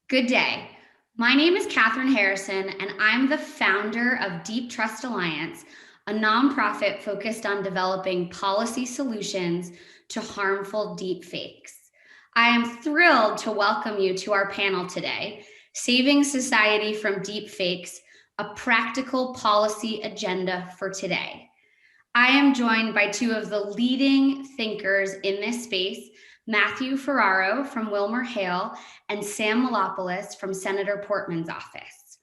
Good day. My name is Katherine Harrison, and I'm the founder of Deep Trust Alliance, a nonprofit focused on developing policy solutions to harmful deep fakes. I am thrilled to welcome you to our panel today, Saving Society from Deep Fakes, a practical policy agenda for today. I am joined by two of the leading thinkers in this space, Matthew Ferraro from WilmerHale and Sam Malopoulos from Senator Portman's office.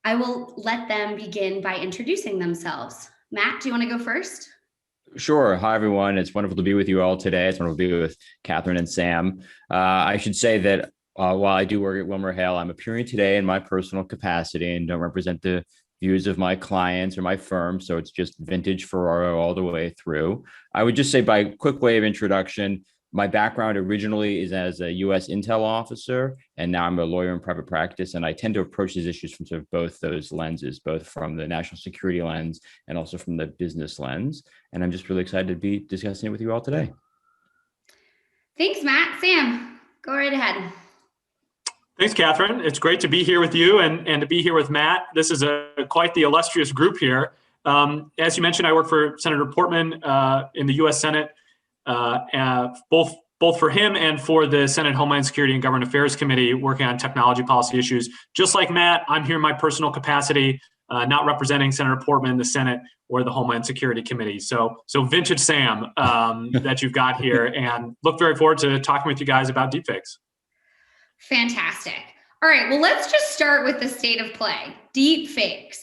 I will let them begin by introducing themselves. Matt, do you want to go first? Sure. Hi, everyone. It's wonderful to be with you all today. It's wonderful to be with Catherine and Sam. I should say that while I do work at WilmerHale, I'm appearing today in my personal capacity and don't represent the views of my clients or my firm. So it's just vintage Ferraro all the way through. I would just say by quick way of introduction, my background originally is as a U.S. Intel officer, and now I'm a lawyer in private practice. And I tend to approach these issues from sort of both those lenses, both from the national security lens and also from the business lens. And I'm just really excited to be discussing it with you all today. Thanks, Matt. Sam, go right ahead. Thanks, Catherine. It's great to be here with you and to be here with Matt. This is quite the illustrious group here. As you mentioned, I work for Senator Portman in the U.S. Senate. Both for him and for the Senate Homeland Security and Government Affairs Committee working on technology policy issues. Just like Matt, I'm here in my personal capacity, not representing Senator Portman, the Senate, or the Homeland Security Committee. So vintage Sam that you've got here, and look very forward to talking with you guys about deepfakes. Fantastic. All right, well, let's just start with the state of play, deepfakes.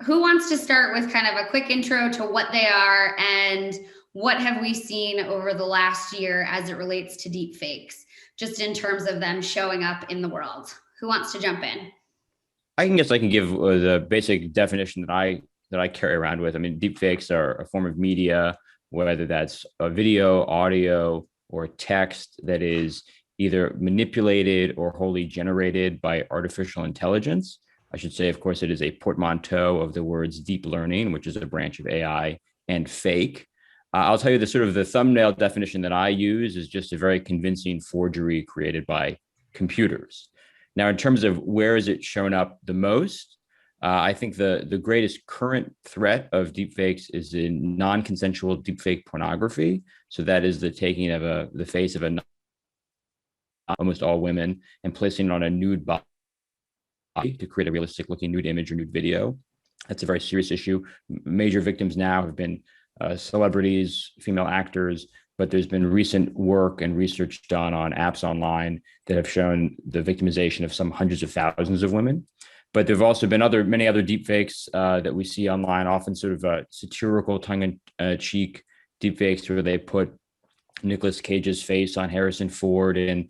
Who wants to start with kind of a quick intro to what they are and what have we seen over the last year as it relates to deepfakes, just in terms of them showing up in the world? Who wants to jump in? I can give the basic definition that I carry around with. I mean, deepfakes are a form of media, whether that's a video, audio, or text that is either manipulated or wholly generated by artificial intelligence. I should say, of course, it is a portmanteau of the words deep learning, which is a branch of AI, and fake. I'll tell you the thumbnail definition that I use is just a very convincing forgery created by computers. Now, in terms of where is it shown up the most, I think the greatest current threat of deepfakes is in non-consensual deepfake pornography. So that is the taking of the face of almost all women and placing it on a nude body to create a realistic looking nude image or nude video. That's a very serious issue. Major victims now have been celebrities, female actors, but there's been recent work and research done on apps online that have shown the victimization of some hundreds of thousands of women. But there have also been many other deepfakes that we see online, often sort of satirical, tongue-in-cheek deepfakes where they put Nicolas Cage's face on Harrison Ford in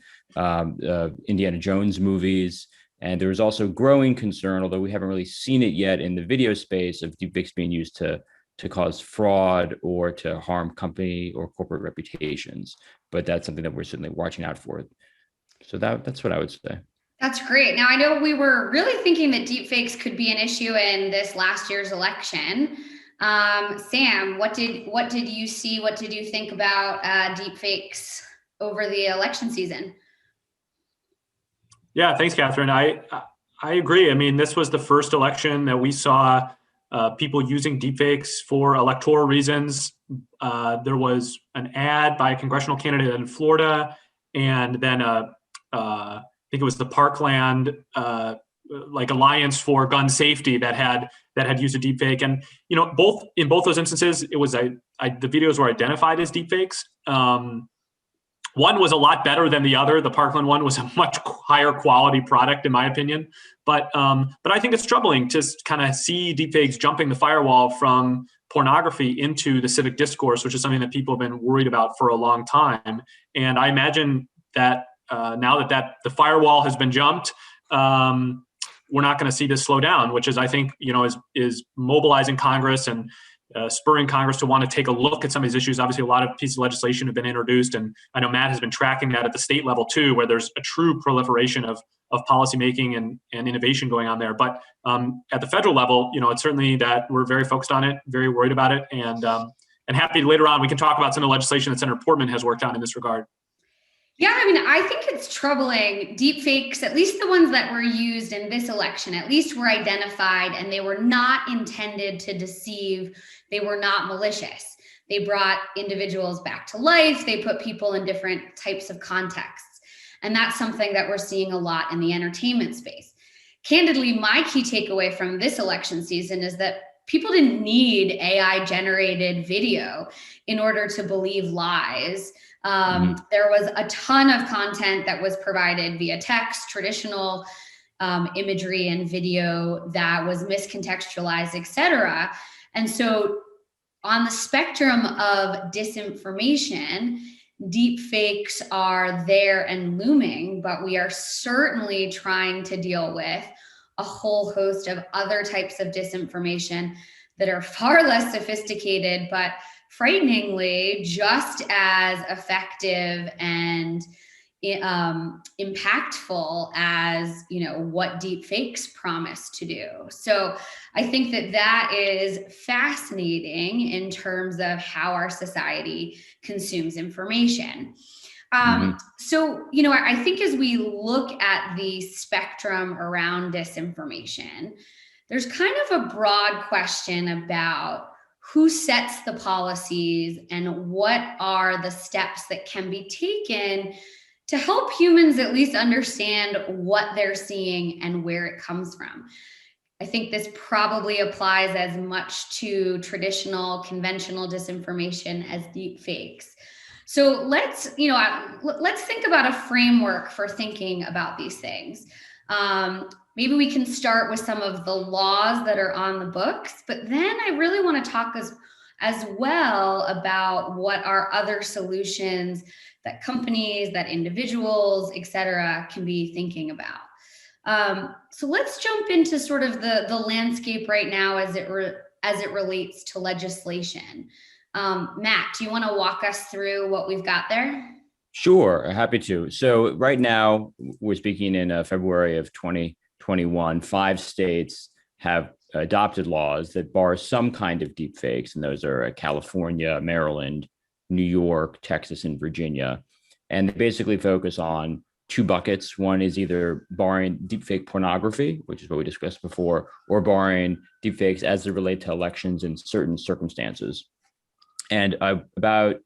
Indiana Jones movies. And there is also growing concern, although we haven't really seen it yet in the video space, of deepfakes being used to cause fraud or to harm company or corporate reputations. But that's something that we're certainly watching out for. So that's what I would say. That's great. Now, I know we were really thinking that deepfakes could be an issue in this last year's election. Sam, what did you see? What did you think about deepfakes over the election season? Yeah, thanks, Catherine. I agree. I mean, this was the first election that we saw people using deepfakes for electoral reasons. There was an ad by a congressional candidate in Florida, and then I think it was the Parkland Alliance for Gun Safety that had used a deepfake. And in both those instances, it was the videos were identified as deepfakes. One was a lot better than the other. The Parkland one was a much higher quality product, in my opinion. But I think it's troubling to kind of see deepfakes jumping the firewall from pornography into the civic discourse, which is something that people have been worried about for a long time. And I imagine that now that the firewall has been jumped, we're not going to see this slow down, which is, I think, is mobilizing Congress and spurring Congress to want to take a look at some of these issues. Obviously, a lot of pieces of legislation have been introduced, and I know Matt has been tracking that at the state level too, where there's a true proliferation of policymaking and innovation going on there. But at the federal level, it's certainly that we're very focused on it, very worried about it, and happy later on we can talk about some of the legislation that Senator Portman has worked on in this regard. Yeah, I mean, I think it's troubling. Deep fakes, at least the ones that were used in this election, at least were identified and they were not intended to deceive. They were not malicious. They brought individuals back to life. They put people in different types of contexts. And that's something that we're seeing a lot in the entertainment space. Candidly, my key takeaway from this election season is that people didn't need AI generated video in order to believe lies. There was a ton of content that was provided via text, traditional imagery and video that was miscontextualized, et cetera. And so on the spectrum of disinformation, deep fakes are there and looming, but we are certainly trying to deal with a whole host of other types of disinformation that are far less sophisticated, but frighteningly just as effective and impactful as what deep fakes promise to do. So I think that is fascinating in terms of how our society consumes information. So, I think as we look at the spectrum around disinformation, there's kind of a broad question about who sets the policies and what are the steps that can be taken to help humans at least understand what they're seeing and where it comes from. I think this probably applies as much to traditional, conventional disinformation as deep fakes. So let's think about a framework for thinking about these things. Maybe we can start with some of the laws that are on the books, but then I really want to talk as well about what are other solutions that companies, that individuals, et cetera, can be thinking about. So let's jump into sort of the landscape right now as it relates to legislation. Matt, do you want to walk us through what we've got there? Sure, happy to. So right now, we're speaking in February of 2021. 5 states have adopted laws that bar some kind of deep fakes, and those are California, Maryland, New York, Texas, and Virginia. And they basically focus on 2 buckets. One is either barring deepfake pornography, which is what we discussed before, or barring deepfakes as they relate to elections in certain circumstances. And about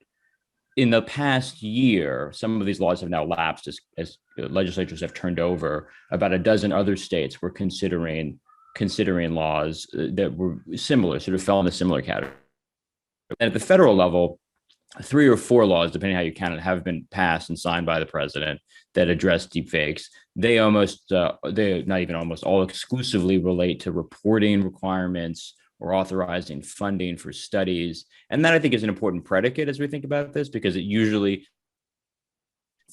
in the past year, some of these laws have now lapsed as legislatures have turned over. About a dozen other states were considering laws that were similar, sort of fell in a similar category. And at the federal level, 3 or 4 laws, depending how you count it, have been passed and signed by the president that address deepfakes. They not even almost, all exclusively relate to reporting requirements or authorizing funding for studies. And that, I think, is an important predicate as we think about this, because it usually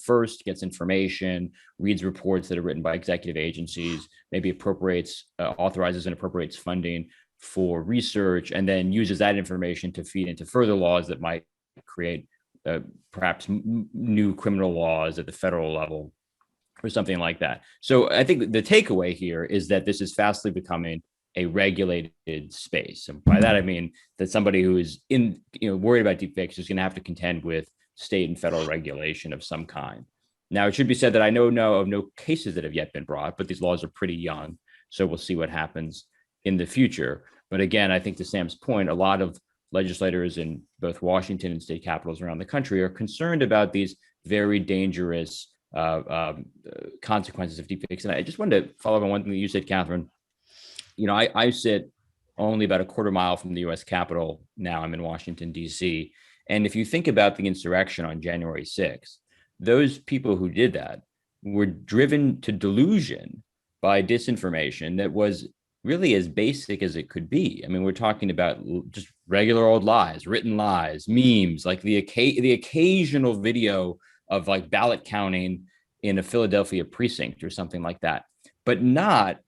first gets information, reads reports that are written by executive agencies, maybe authorizes and appropriates funding for research, and then uses that information to feed into further laws that might create perhaps new criminal laws at the federal level or something like that. So I think the takeaway here is that this is fastly becoming a regulated space. And by that, I mean that somebody who is worried about deepfakes is going to have to contend with state and federal regulation of some kind. Now, it should be said that I know of no cases that have yet been brought, but these laws are pretty young. So we'll see what happens in the future. But again, I think to Sam's point, a lot of legislators in both Washington and state capitals around the country are concerned about these very dangerous consequences of deepfakes. And I just wanted to follow up on one thing that you said, Catherine. I sit only about a quarter mile from the U.S. Capitol now. I'm in Washington, D.C. And if you think about the insurrection on January 6th, those people who did that were driven to delusion by disinformation that was really as basic as it could be. I mean, we're talking about just regular old lies, written lies, memes, like the occasional video of like ballot counting in a Philadelphia precinct or something like that, but not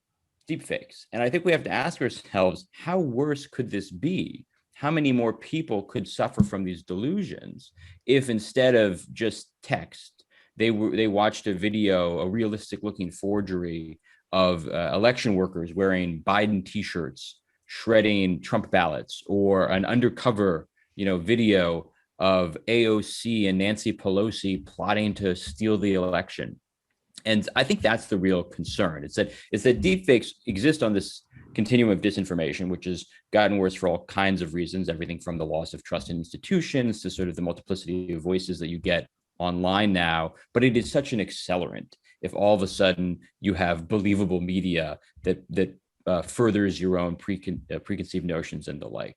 deepfakes. And I think we have to ask ourselves, how worse could this be? How many more people could suffer from these delusions if instead of just text, they watched a video, a realistic looking forgery of election workers wearing Biden t-shirts, shredding Trump ballots, or an undercover, video of AOC and Nancy Pelosi plotting to steal the election. And I think that's the real concern. It's that deepfakes exist on this continuum of disinformation, which has gotten worse for all kinds of reasons, everything from the loss of trust in institutions to sort of the multiplicity of voices that you get online now. But it is such an accelerant if all of a sudden you have believable media that furthers your own preconceived notions and the like.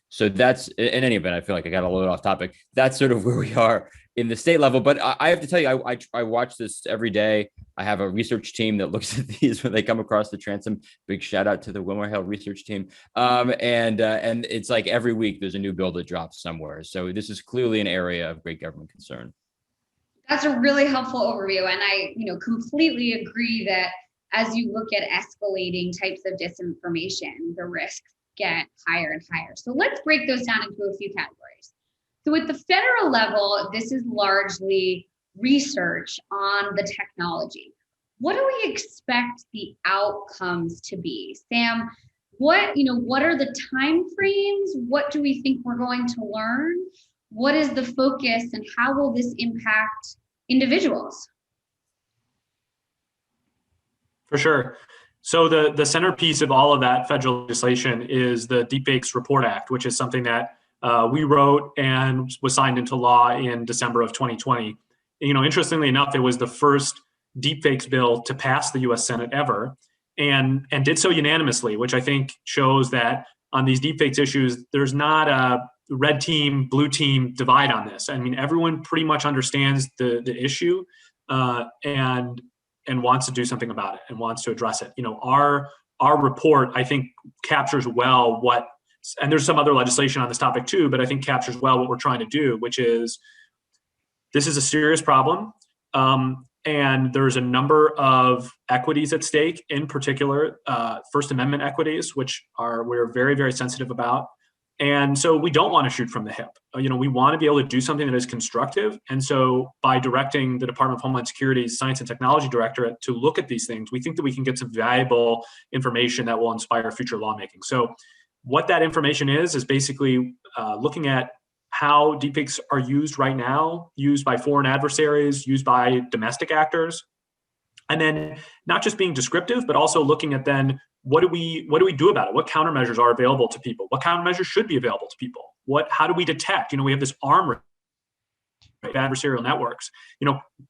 So that's, in any event, I feel like I got a little off topic. That's sort of where we are in the state level. But I have to tell you, I watch this every day. I have a research team that looks at these when they come across the transom. Big shout out to the WilmerHale research team. And it's like every week there's a new bill that drops somewhere. So this is clearly an area of great government concern. That's a really helpful overview. And I, completely agree that as you look at escalating types of disinformation, the risks get higher and higher. So let's break those down into a few categories. So at the federal level, this is largely research on the technology. What do we expect the outcomes to be? Sam, what are the time frames? What do we think we're going to learn? What is the focus and how will this impact individuals? For sure. So the centerpiece of all of that federal legislation is the Deepfakes Report Act, which is something that we wrote and was signed into law in December of 2020. Interestingly enough, it was the first deepfakes bill to pass the U.S. Senate ever, and did so unanimously, which I think shows that on these deepfakes issues, there's not a red team, blue team divide on this. I mean, everyone pretty much understands the issue and wants to do something about it and wants to address it. Our report, I think, captures well what, and there's some other legislation on this topic too, but I think captures well what we're trying to do, which is this is a serious problem. And there's a number of equities at stake, in particular, First Amendment equities, which we're very, very sensitive about. And so we don't want to shoot from the hip. We want to be able to do something that is constructive. And so by directing the Department of Homeland Security's Science and Technology Directorate to look at these things, we think that we can get some valuable information that will inspire future lawmaking. So what that information is basically looking at how deepfakes are used right now, used by foreign adversaries, used by domestic actors. And then not just being descriptive, but also looking at then what do we do about it? What countermeasures are available to people? What countermeasures should be available to people? How do we detect? We have this arm of adversarial networks.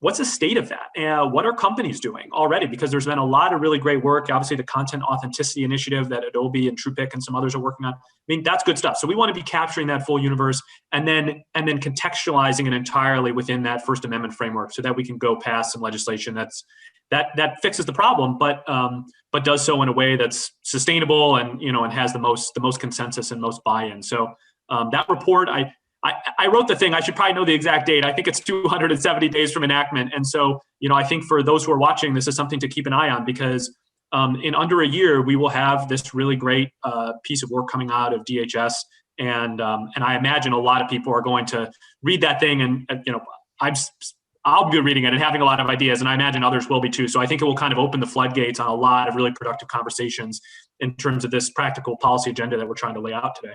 What's the state of that? What are companies doing already? Because there's been a lot of really great work. Obviously, the Content Authenticity Initiative that Adobe and TruePic and some others are working on. I mean, that's good stuff. So we want to be capturing that full universe and then contextualizing it entirely within that First Amendment framework, so that we can go past some legislation that fixes the problem, but does so in a way that's sustainable and and has the most consensus and most buy-in. So that report, I wrote the thing. I should probably know the exact date. I think it's 270 days from enactment. And so, I think for those who are watching, this is something to keep an eye on, because in under a year, we will have this really great piece of work coming out of DHS. And I imagine a lot of people are going to read that thing. And, I'll be reading it and having a lot of ideas, and I imagine others will be too. So I think it will kind of open the floodgates on a lot of really productive conversations in terms of this practical policy agenda that we're trying to lay out today.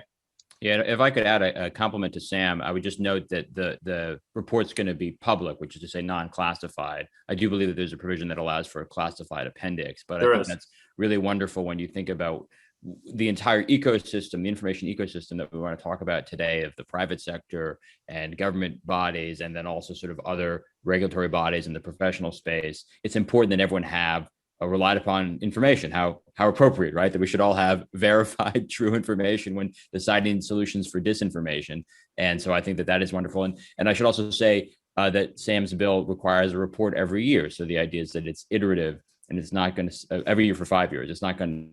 Yeah, if I could add a compliment to Sam, I would just note that the report's going to be public, which is to say non-classified. I do believe that there's a provision that allows for a classified appendix, but I think that's really wonderful when you think about the entire ecosystem, the information ecosystem that we want to talk about today, of the private sector and government bodies, and then also sort of other regulatory bodies in the professional space. It's important that everyone have relied upon information, how appropriate, right? That we should all have verified true information when deciding solutions for disinformation. And so I think that is wonderful. And I should also say that Sam's bill requires a report every year. So the idea is that it's iterative, and it's not going to every year for 5 years. It's not going to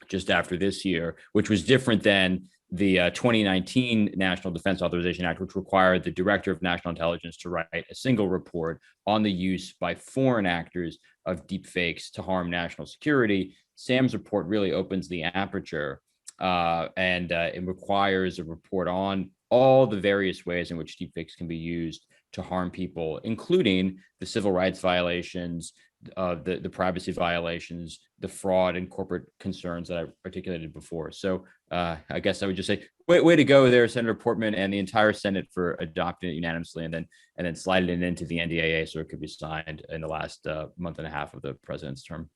just after this year, which was different than the 2019 National Defense Authorization Act, which required the Director of National Intelligence to write a single report on the use by foreign actors of deepfakes to harm national security. Sam's report really opens the aperture, and it requires a report on all the various ways in which deepfakes can be used to harm people, including the civil rights violations the privacy violations, the fraud and corporate concerns that I articulated before. So I guess I would just say, way to go there, Senator Portman and the entire Senate for adopting it unanimously, and then sliding it into the NDAA so it could be signed in the last month and a half of the president's term.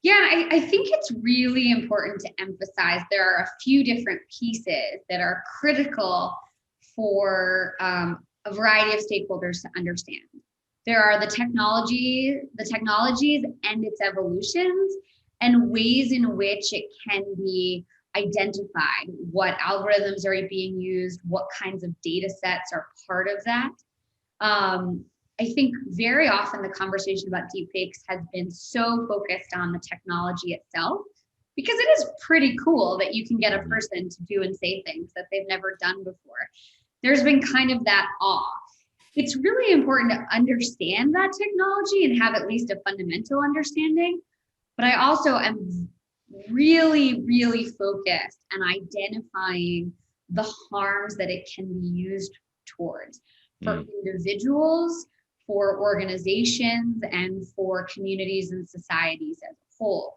Yeah, I think it's really important to emphasize there are a few different pieces that are critical for a variety of stakeholders to understand. There are the technologies and its evolutions, and ways in which it can be identified, what algorithms are being used, what kinds of data sets are part of that. I think very often the conversation about deepfakes has been so focused on the technology itself, because it is pretty cool that you can get a person to do and say things that they've never done before. There's been kind of that awe. It's really important to understand that technology and have at least a fundamental understanding. But I also am really, really focused on identifying the harms that it can be used towards for individuals, for organizations, and for communities and societies as a whole.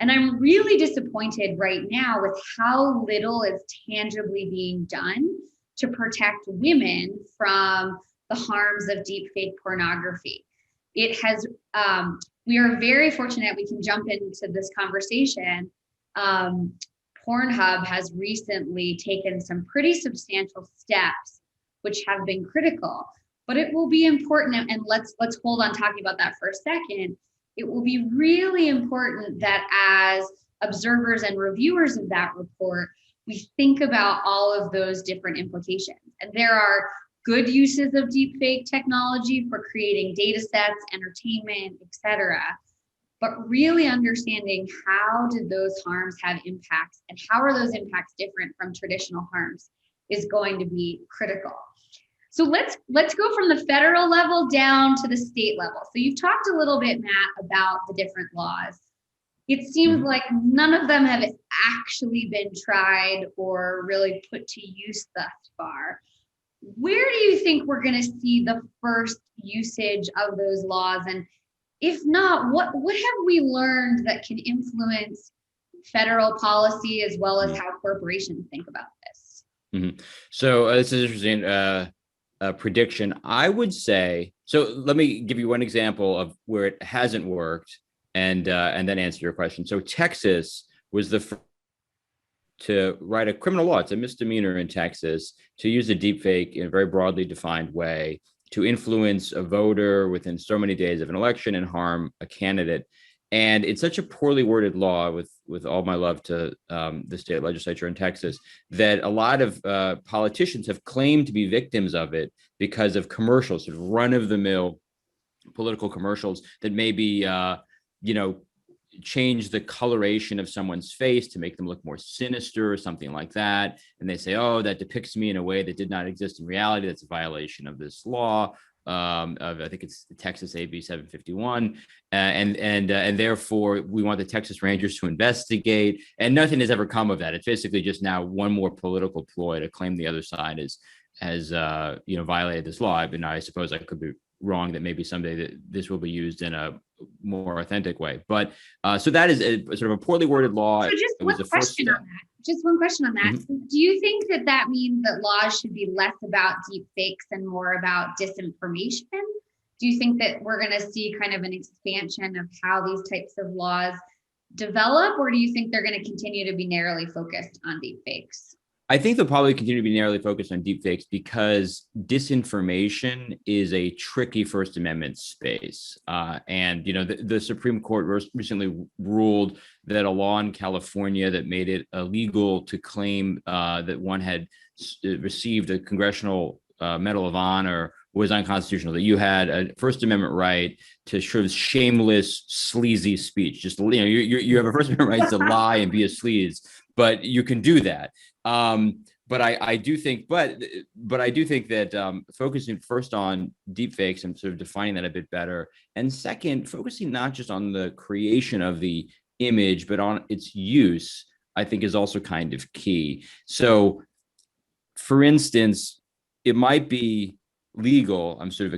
And I'm really disappointed right now with how little is tangibly being done to protect women from the harms of deepfake pornography. It has, we are very fortunate we can jump into this conversation. Pornhub has recently taken some pretty substantial steps, which have been critical, but it will be important, and let's hold on talking about that for a second. It will be really important that as observers and reviewers of that report, we think about all of those different implications. And there are good uses of deepfake technology for creating data sets, entertainment, etc. But really understanding how did those harms have impacts and how are those impacts different from traditional harms is going to be critical. So let's go from the federal level down to the state level. So you've talked a little bit, Matt, about the different laws. It seems like none of them have actually been tried or really put to use thus far. Where do you think we're going to see the first usage of those laws? And if not, what have we learned that can influence federal policy as well as how corporations think about this? So this is interesting. Prediction, I would say. So let me give you one example of where it hasn't worked, and then answer your question. So Texas was the first to write a criminal law. It's a misdemeanor in Texas to use a deepfake in a very broadly defined way to influence a voter within so many days of an election and harm a candidate. And it's such a poorly worded law, with all my love to the state legislature in Texas, that a lot of politicians have claimed to be victims of it because of commercials, sort of run-of-the-mill political commercials that maybe, change the coloration of someone's face to make them look more sinister or something like that. And they say, oh, that depicts me in a way that did not exist in reality. That's a violation of this law. I think it's the Texas AB 751, and therefore we want the Texas Rangers to investigate. And nothing has ever come of that. It's basically just now one more political ploy to claim the other side has violated this law. I suppose I could be wrong that maybe someday that this will be used in a more authentic way. But so that is a sort of a poorly worded law. So just one question on that. Just one question on that. So do you think that means that laws should be less about deepfakes and more about disinformation? Do you think that we're going to see kind of an expansion of how these types of laws develop, or do you think they're going to continue to be narrowly focused on deepfakes? I think they'll probably continue to be narrowly focused on deepfakes because disinformation is a tricky First Amendment space. And the Supreme Court recently ruled that a law in California that made it illegal to claim that one had received a Congressional Medal of Honor was unconstitutional, that you had a First Amendment right to sort of shameless, sleazy speech. Just, you have a First Amendment right to lie and be a sleaze, but you can do that. But I do think that focusing first on deepfakes and sort of defining that a bit better, and second, focusing not just on the creation of the image, but on its use, I think is also kind of key. So, for instance, it might be legal, I'm sort of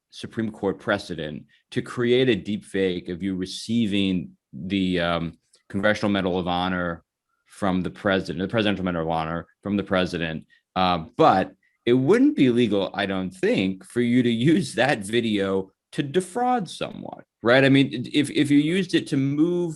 Supreme Court precedent to create a deep fake of you receiving the Congressional Medal of Honor from the president, the Presidential Medal of Honor from the president. But it wouldn't be legal, I don't think, for you to use that video to defraud someone, right? I mean, if you used it to move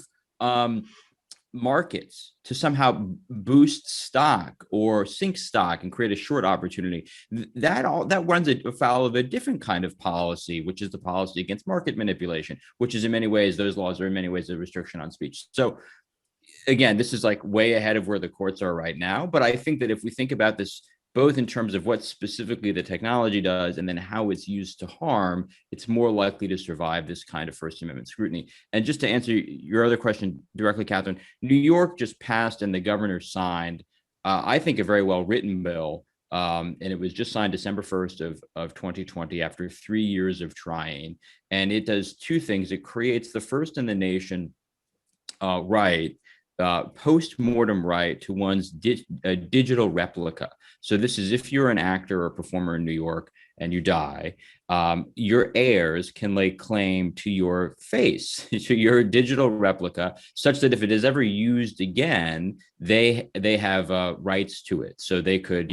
markets, to somehow boost stock or sink stock and create a short opportunity, that runs afoul of a different kind of policy, which is the policy against market manipulation, which is in many ways, those laws are in many ways a restriction on speech. So again, this is like way ahead of where the courts are right now. But I think that if we think about this, both in terms of what specifically the technology does and then how it's used to harm, it's more likely to survive this kind of First Amendment scrutiny. And just to answer your other question directly, Catherine, New York just passed and the governor signed, I think, a very well-written bill. And it was just signed December 1st of 2020 after 3 years of trying. And it does two things. It creates the first in the nation post-mortem right to one's digital replica. So this is if you're an actor or performer in New York and you die, your heirs can lay claim to your face, to your digital replica, such that if it is ever used again, they have rights to it. So they could,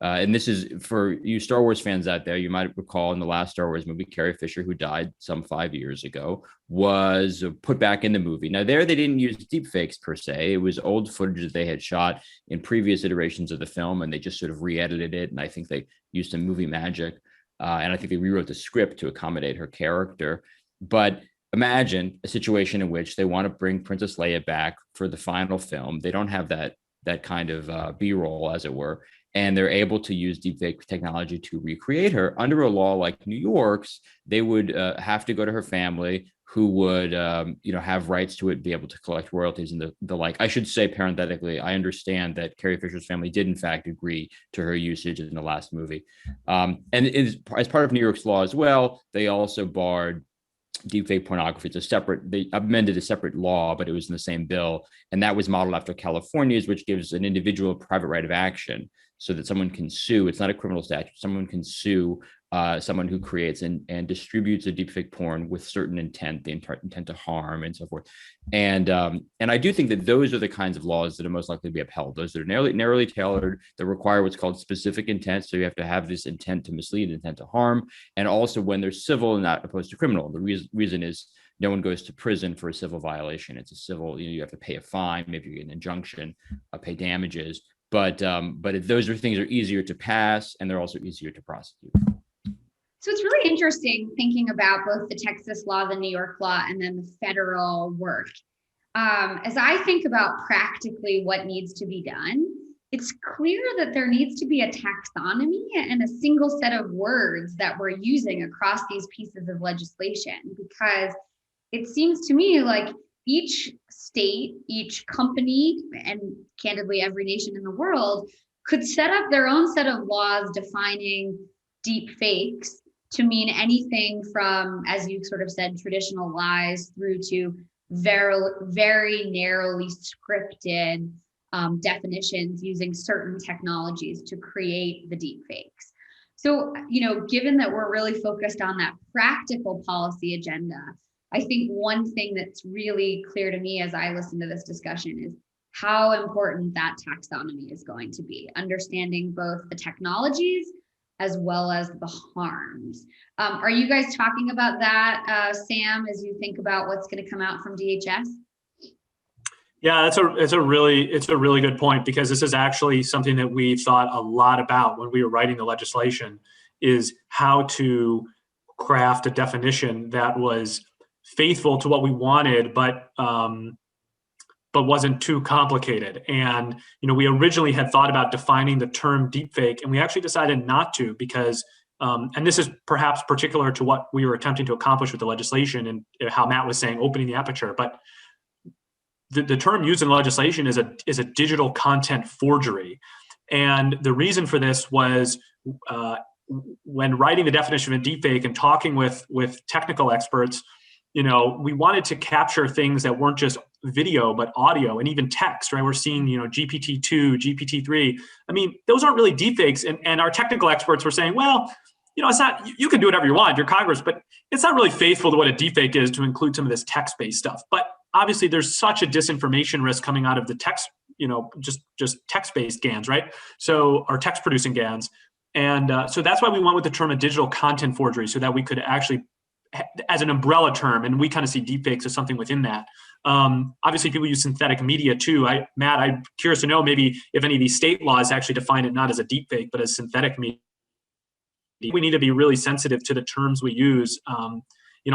and this is for you Star Wars fans out there, you might recall in the last Star Wars movie, Carrie Fisher, who died some 5 years ago, was put back in the movie. Now there, they didn't use deepfakes per se. It was old footage that they had shot in previous iterations of the film, and they just sort of re-edited it. And I think they used some movie magic. And I think they rewrote the script to accommodate her character. But imagine a situation in which they want to bring Princess Leia back for the final film. They don't have that kind of B-roll, as it were, and they're able to use deepfake technology to recreate her. Under a law like New York's, they would have to go to her family, who would have rights to it, be able to collect royalties and the like. I should say parenthetically, I understand that Carrie Fisher's family did in fact agree to her usage in the last movie. And as part of New York's law as well, they also barred deepfake pornography. They amended a separate law, but it was in the same bill. And that was modeled after California's, which gives an individual a private right of action so that someone can sue. It's not a criminal statute. Someone can sue someone who creates and distributes a deepfake porn with certain intent, the intent to harm and so forth. And I do think that those are the kinds of laws that are most likely to be upheld. Those that are narrowly tailored, that require what's called specific intent. So you have to have this intent to mislead, intent to harm, and also when they're civil and not opposed to criminal. The reason is no one goes to prison for a civil violation. It's a civil, you have to pay a fine, maybe you get an injunction, pay damages. But those things are easier to pass, and they're also easier to prosecute. So it's really interesting thinking about both the Texas law, the New York law, and then the federal work. As I think about practically what needs to be done, it's clear that there needs to be a taxonomy and a single set of words that we're using across these pieces of legislation, because it seems to me like each state, each company, and candidly every nation in the world could set up their own set of laws defining deep fakes to mean anything from, as you sort of said, traditional lies through to very, very narrowly scripted definitions using certain technologies to create the deep fakes. So, given that we're really focused on that practical policy agenda, I think one thing that's really clear to me as I listen to this discussion is how important that taxonomy is going to be, understanding both the technologies as well as the harms. Are you guys talking about that, Sam, as you think about what's going to come out from DHS? Yeah, it's a really good point, because this is actually something that we thought a lot about when we were writing the legislation, is how to craft a definition that was faithful to what we wanted, but wasn't too complicated. And, we originally had thought about defining the term deepfake, and we actually decided not to, because, and this is perhaps particular to what we were attempting to accomplish with the legislation and how Matt was saying, opening the aperture. But the term used in the legislation is a digital content forgery. And the reason for this was when writing the definition of a deepfake and talking with technical experts, we wanted to capture things that weren't just video, but audio and even text, right? We're seeing, GPT-2, GPT-3. I mean, those aren't really deepfakes. And our technical experts were saying, well, it's not, you can do whatever you want, you're Congress, but it's not really faithful to what a deepfake is to include some of this text-based stuff. But obviously there's such a disinformation risk coming out of the text, just text-based GANs, right? So, or text-producing GANs. And so that's why we went with the term of digital content forgery, so that we could actually, as an umbrella term, and we kind of see deepfakes as something within that. Obviously, people use synthetic media too. Matt, I'm curious to know maybe if any of these state laws actually define it not as a deepfake, but as synthetic media. We need to be really sensitive to the terms we use.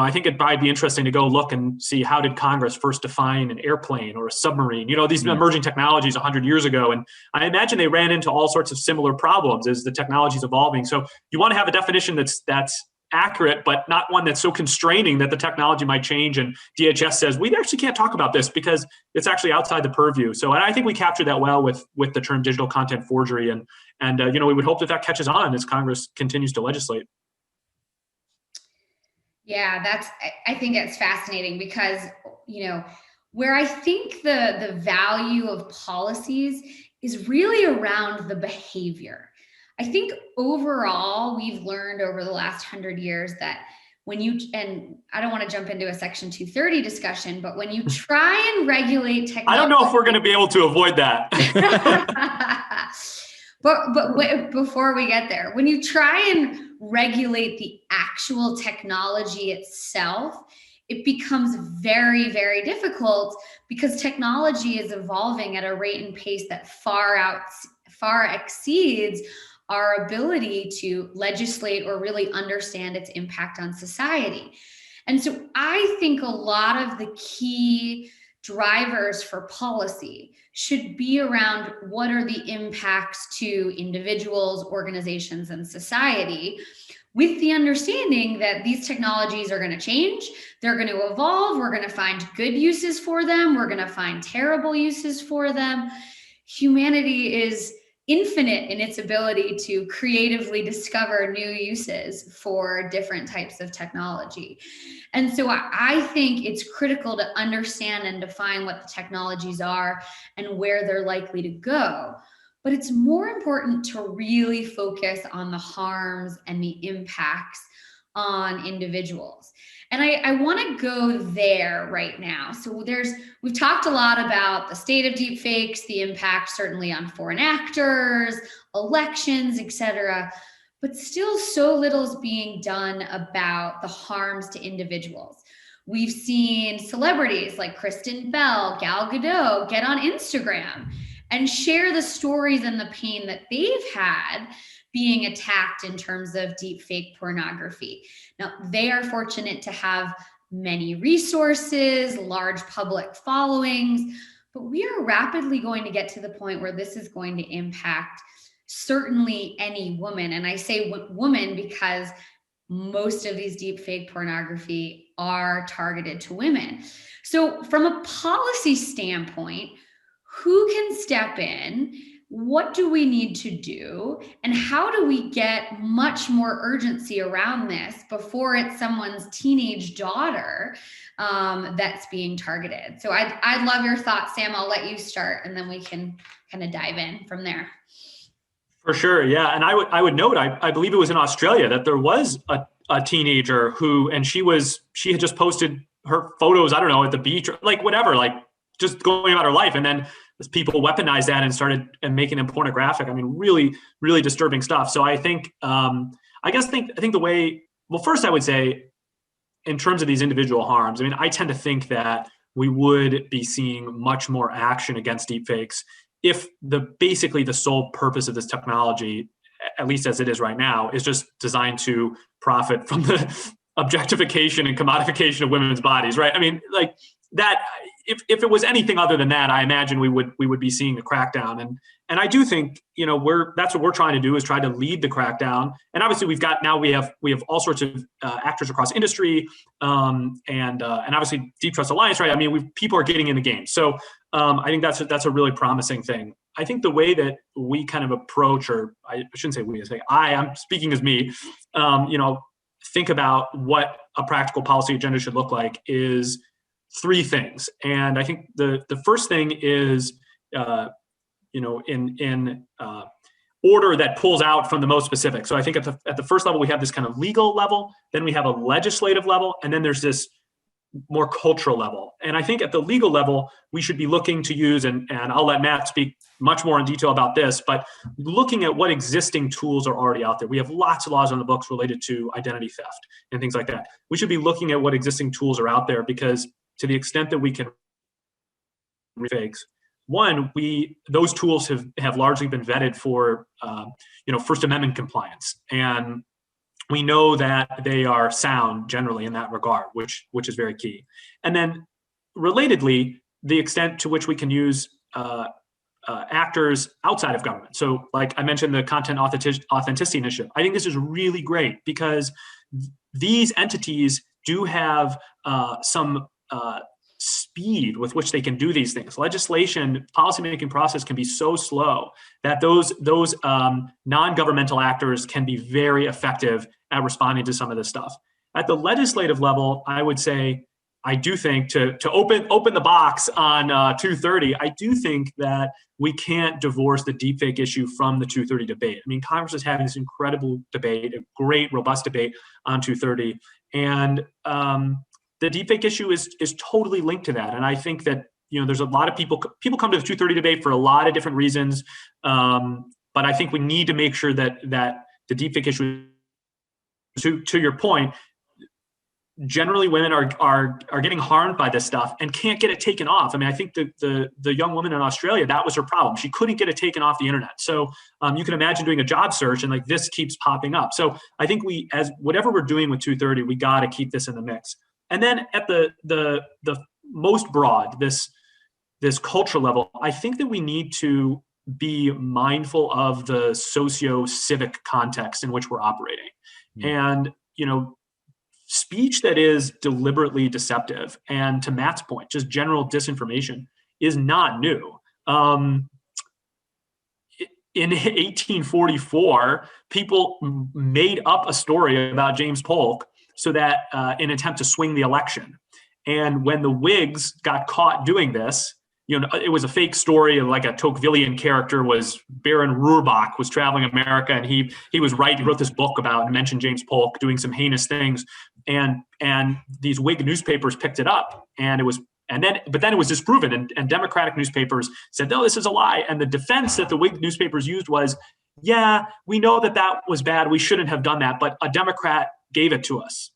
I think it'd probably be interesting to go look and see how did Congress first define an airplane or a submarine, these emerging technologies 100 years ago. And I imagine they ran into all sorts of similar problems as the technology's evolving. So you want to have a definition that's accurate, but not one that's so constraining that the technology might change. And DHS says, we actually can't talk about this because it's actually outside the purview. So I think we captured that well with the term digital content forgery. And we would hope that catches on as Congress continues to legislate. Yeah, I think it's fascinating because, where I think the value of policies is really around the behavior. I think overall, we've learned over the last 100 years that and I don't want to jump into a Section 230 discussion, but when you try and regulate technology. I don't know if we're going to be able to avoid that. But before we get there, when you try and regulate the actual technology itself, it becomes very, very difficult because technology is evolving at a rate and pace that far exceeds our ability to legislate or really understand its impact on society. And so I think a lot of the key drivers for policy should be around what are the impacts to individuals, organizations, and society, with the understanding that these technologies are going to change, they're going to evolve, we're going to find good uses for them, we're going to find terrible uses for them. Humanity is infinite in its ability to creatively discover new uses for different types of technology. And so I think it's critical to understand and define what the technologies are and where they're likely to go. But it's more important to really focus on the harms and the impacts on individuals. And I want to go there right now. So we've talked a lot about the state of deepfakes, the impact certainly on foreign actors, elections, etc. But still so little is being done about the harms to individuals. We've seen celebrities like Kristen Bell, Gal Gadot get on Instagram and share the stories and the pain that they've had being attacked in terms of deepfake pornography. Now, they are fortunate to have many resources, large public followings, but we are rapidly going to get to the point where this is going to impact certainly any woman. And I say woman because most of these deepfake pornography are targeted to women. So from a policy standpoint, who can step in? What do we need to do? And how do we get much more urgency around this before it's someone's teenage daughter that's being targeted? So I'd love your thoughts, Sam. I'll let you start and then we can kind of dive in from there. For sure, yeah. And I would note, I believe it was in Australia that there was a teenager she had just posted her photos, I don't know, at the beach or like whatever, like just going about her life. And then people weaponized that and started making them pornographic. I mean, really, really disturbing stuff. So I think, I think the way, well, first I would say in terms of these individual harms, I mean, I tend to think that we would be seeing much more action against deepfakes if basically the sole purpose of this technology, at least as it is right now, is just designed to profit from the objectification and commodification of women's bodies, right? I mean, like that, if it was anything other than that, I imagine we would be seeing a crackdown. And I do think, that's what we're trying to do, is try to lead the crackdown. And obviously we have all sorts of actors across industry, and obviously Deep Trust Alliance, right? I mean, people are getting in the game. So I think that's a really promising thing. I think the way that we kind of approach, or I shouldn't say we, I'm speaking as me, think about what a practical policy agenda should look like is three things. And I think the first thing is, order that pulls out from the most specific. So I think at the first level, we have this kind of legal level, then we have a legislative level, and then there's this more cultural level. And I think at the legal level, we should be looking to use, and I'll let Matt speak much more in detail about this, but looking at what existing tools are already out there. We have lots of laws on the books related to identity theft and things like that. We should be looking at what existing tools are out there, because to the extent that we can fakes, one, those tools have largely been vetted for First Amendment compliance, and we know that they are sound generally in that regard, which is very key. And then, relatedly, the extent to which we can use actors outside of government. So, like I mentioned, the Content Authenticity Initiative. I think this is really great because these entities do have some speed with which they can do these things. Legislation, policymaking process can be so slow that those non-governmental actors can be very effective at responding to some of this stuff. At the legislative level, I would say, I do think to open the box on 230, I do think that we can't divorce the deepfake issue from the 230 debate. I mean, Congress is having this incredible debate, a great, robust debate on 230, and the deepfake issue is totally linked to that. And I think that there's a lot of people come to the 230 debate for a lot of different reasons, but I think we need to make sure that the deepfake issue, to your point, generally women are getting harmed by this stuff and can't get it taken off. I mean, I think the young woman in Australia, that was her problem. She couldn't get it taken off the internet. So you can imagine doing a job search and like this keeps popping up. So I think as whatever we're doing with 230, we got to keep this in the mix. And then at the most broad, this cultural level, I think that we need to be mindful of the socio-civic context in which we're operating. And, speech that is deliberately deceptive, and to Matt's point, just general disinformation, is not new. In 1844, people made up a story about James Polk so that in an attempt to swing the election. And when the Whigs got caught doing this, it was a fake story of like a Tocquevillian character was Baron Rurbach was traveling America, and he wrote this book about and mentioned James Polk doing some heinous things, and these Whig newspapers picked it up, but then it was disproven, and Democratic newspapers said, no, this is a lie. And the defense that the Whig newspapers used was, yeah, we know that was bad, we shouldn't have done that, but a Democrat gave it to us,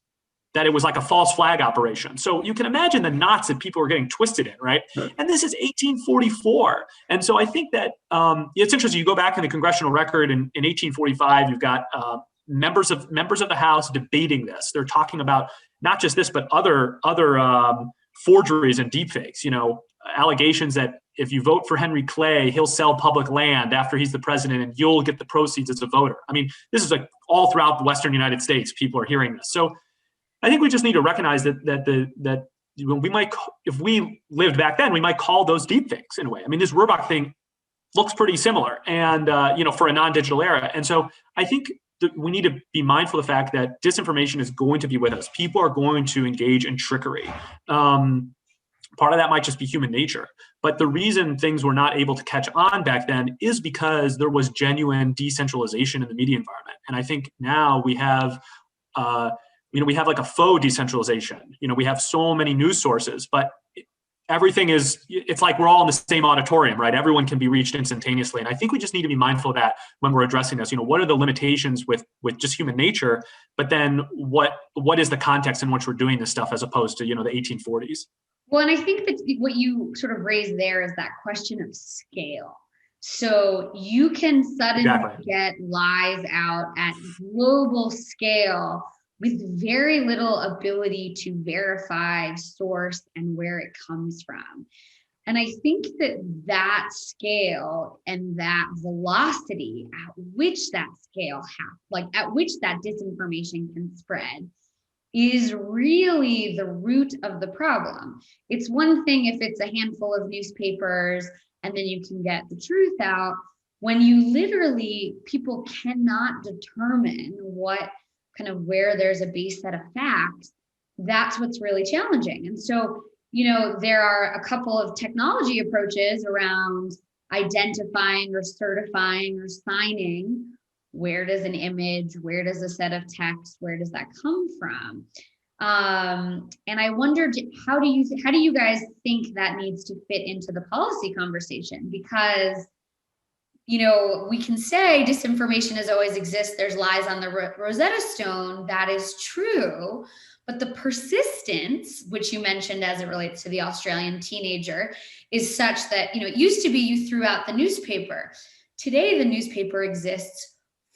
that it was like a false flag operation. So you can imagine the knots that people were getting twisted in, right? And this is 1844. And so I think that it's interesting. You go back in the congressional record in 1845, you've got members of the House debating this. They're talking about not just this, but other forgeries and deepfakes, allegations that if you vote for Henry Clay, he'll sell public land after he's the president and you'll get the proceeds as a voter. I mean, this is like all throughout the Western United States, people are hearing this. So I think we just need to recognize that we might, if we lived back then, we might call those deepfakes in a way. I mean, this Rurbach thing looks pretty similar, and for a non-digital era. And so I think that we need to be mindful of the fact that disinformation is going to be with us. People are going to engage in trickery. Part of that might just be human nature. But the reason things were not able to catch on back then is because there was genuine decentralization in the media environment. And I think now we have we have like a faux decentralization. We have so many news sources, but it's like we're all in the same auditorium, right? Everyone can be reached instantaneously. And I think we just need to be mindful of that when we're addressing this. What are the limitations with just human nature, but then what is the context in which we're doing this stuff as opposed to, the 1840s? Well, and I think that what you sort of raised there is that question of scale. So you can suddenly get lies out at global scale with very little ability to verify source and where it comes from. And I think that scale and that velocity at which that scale at which that disinformation can spread is really the root of the problem. It's one thing if it's a handful of newspapers and then you can get the truth out. When you literally, people cannot determine where there's a base set of facts, that's what's really challenging. And so, there are a couple of technology approaches around identifying or certifying or signing, where does an image, where does a set of text, where does that come from? And I wondered, how do you guys think that needs to fit into the policy conversation? Because, you know, we can say disinformation has always existed. There's lies on the Rosetta Stone. That is true. But the persistence, which you mentioned as it relates to the Australian teenager, is such that, you know, it used to be you threw out the newspaper. Today, the newspaper exists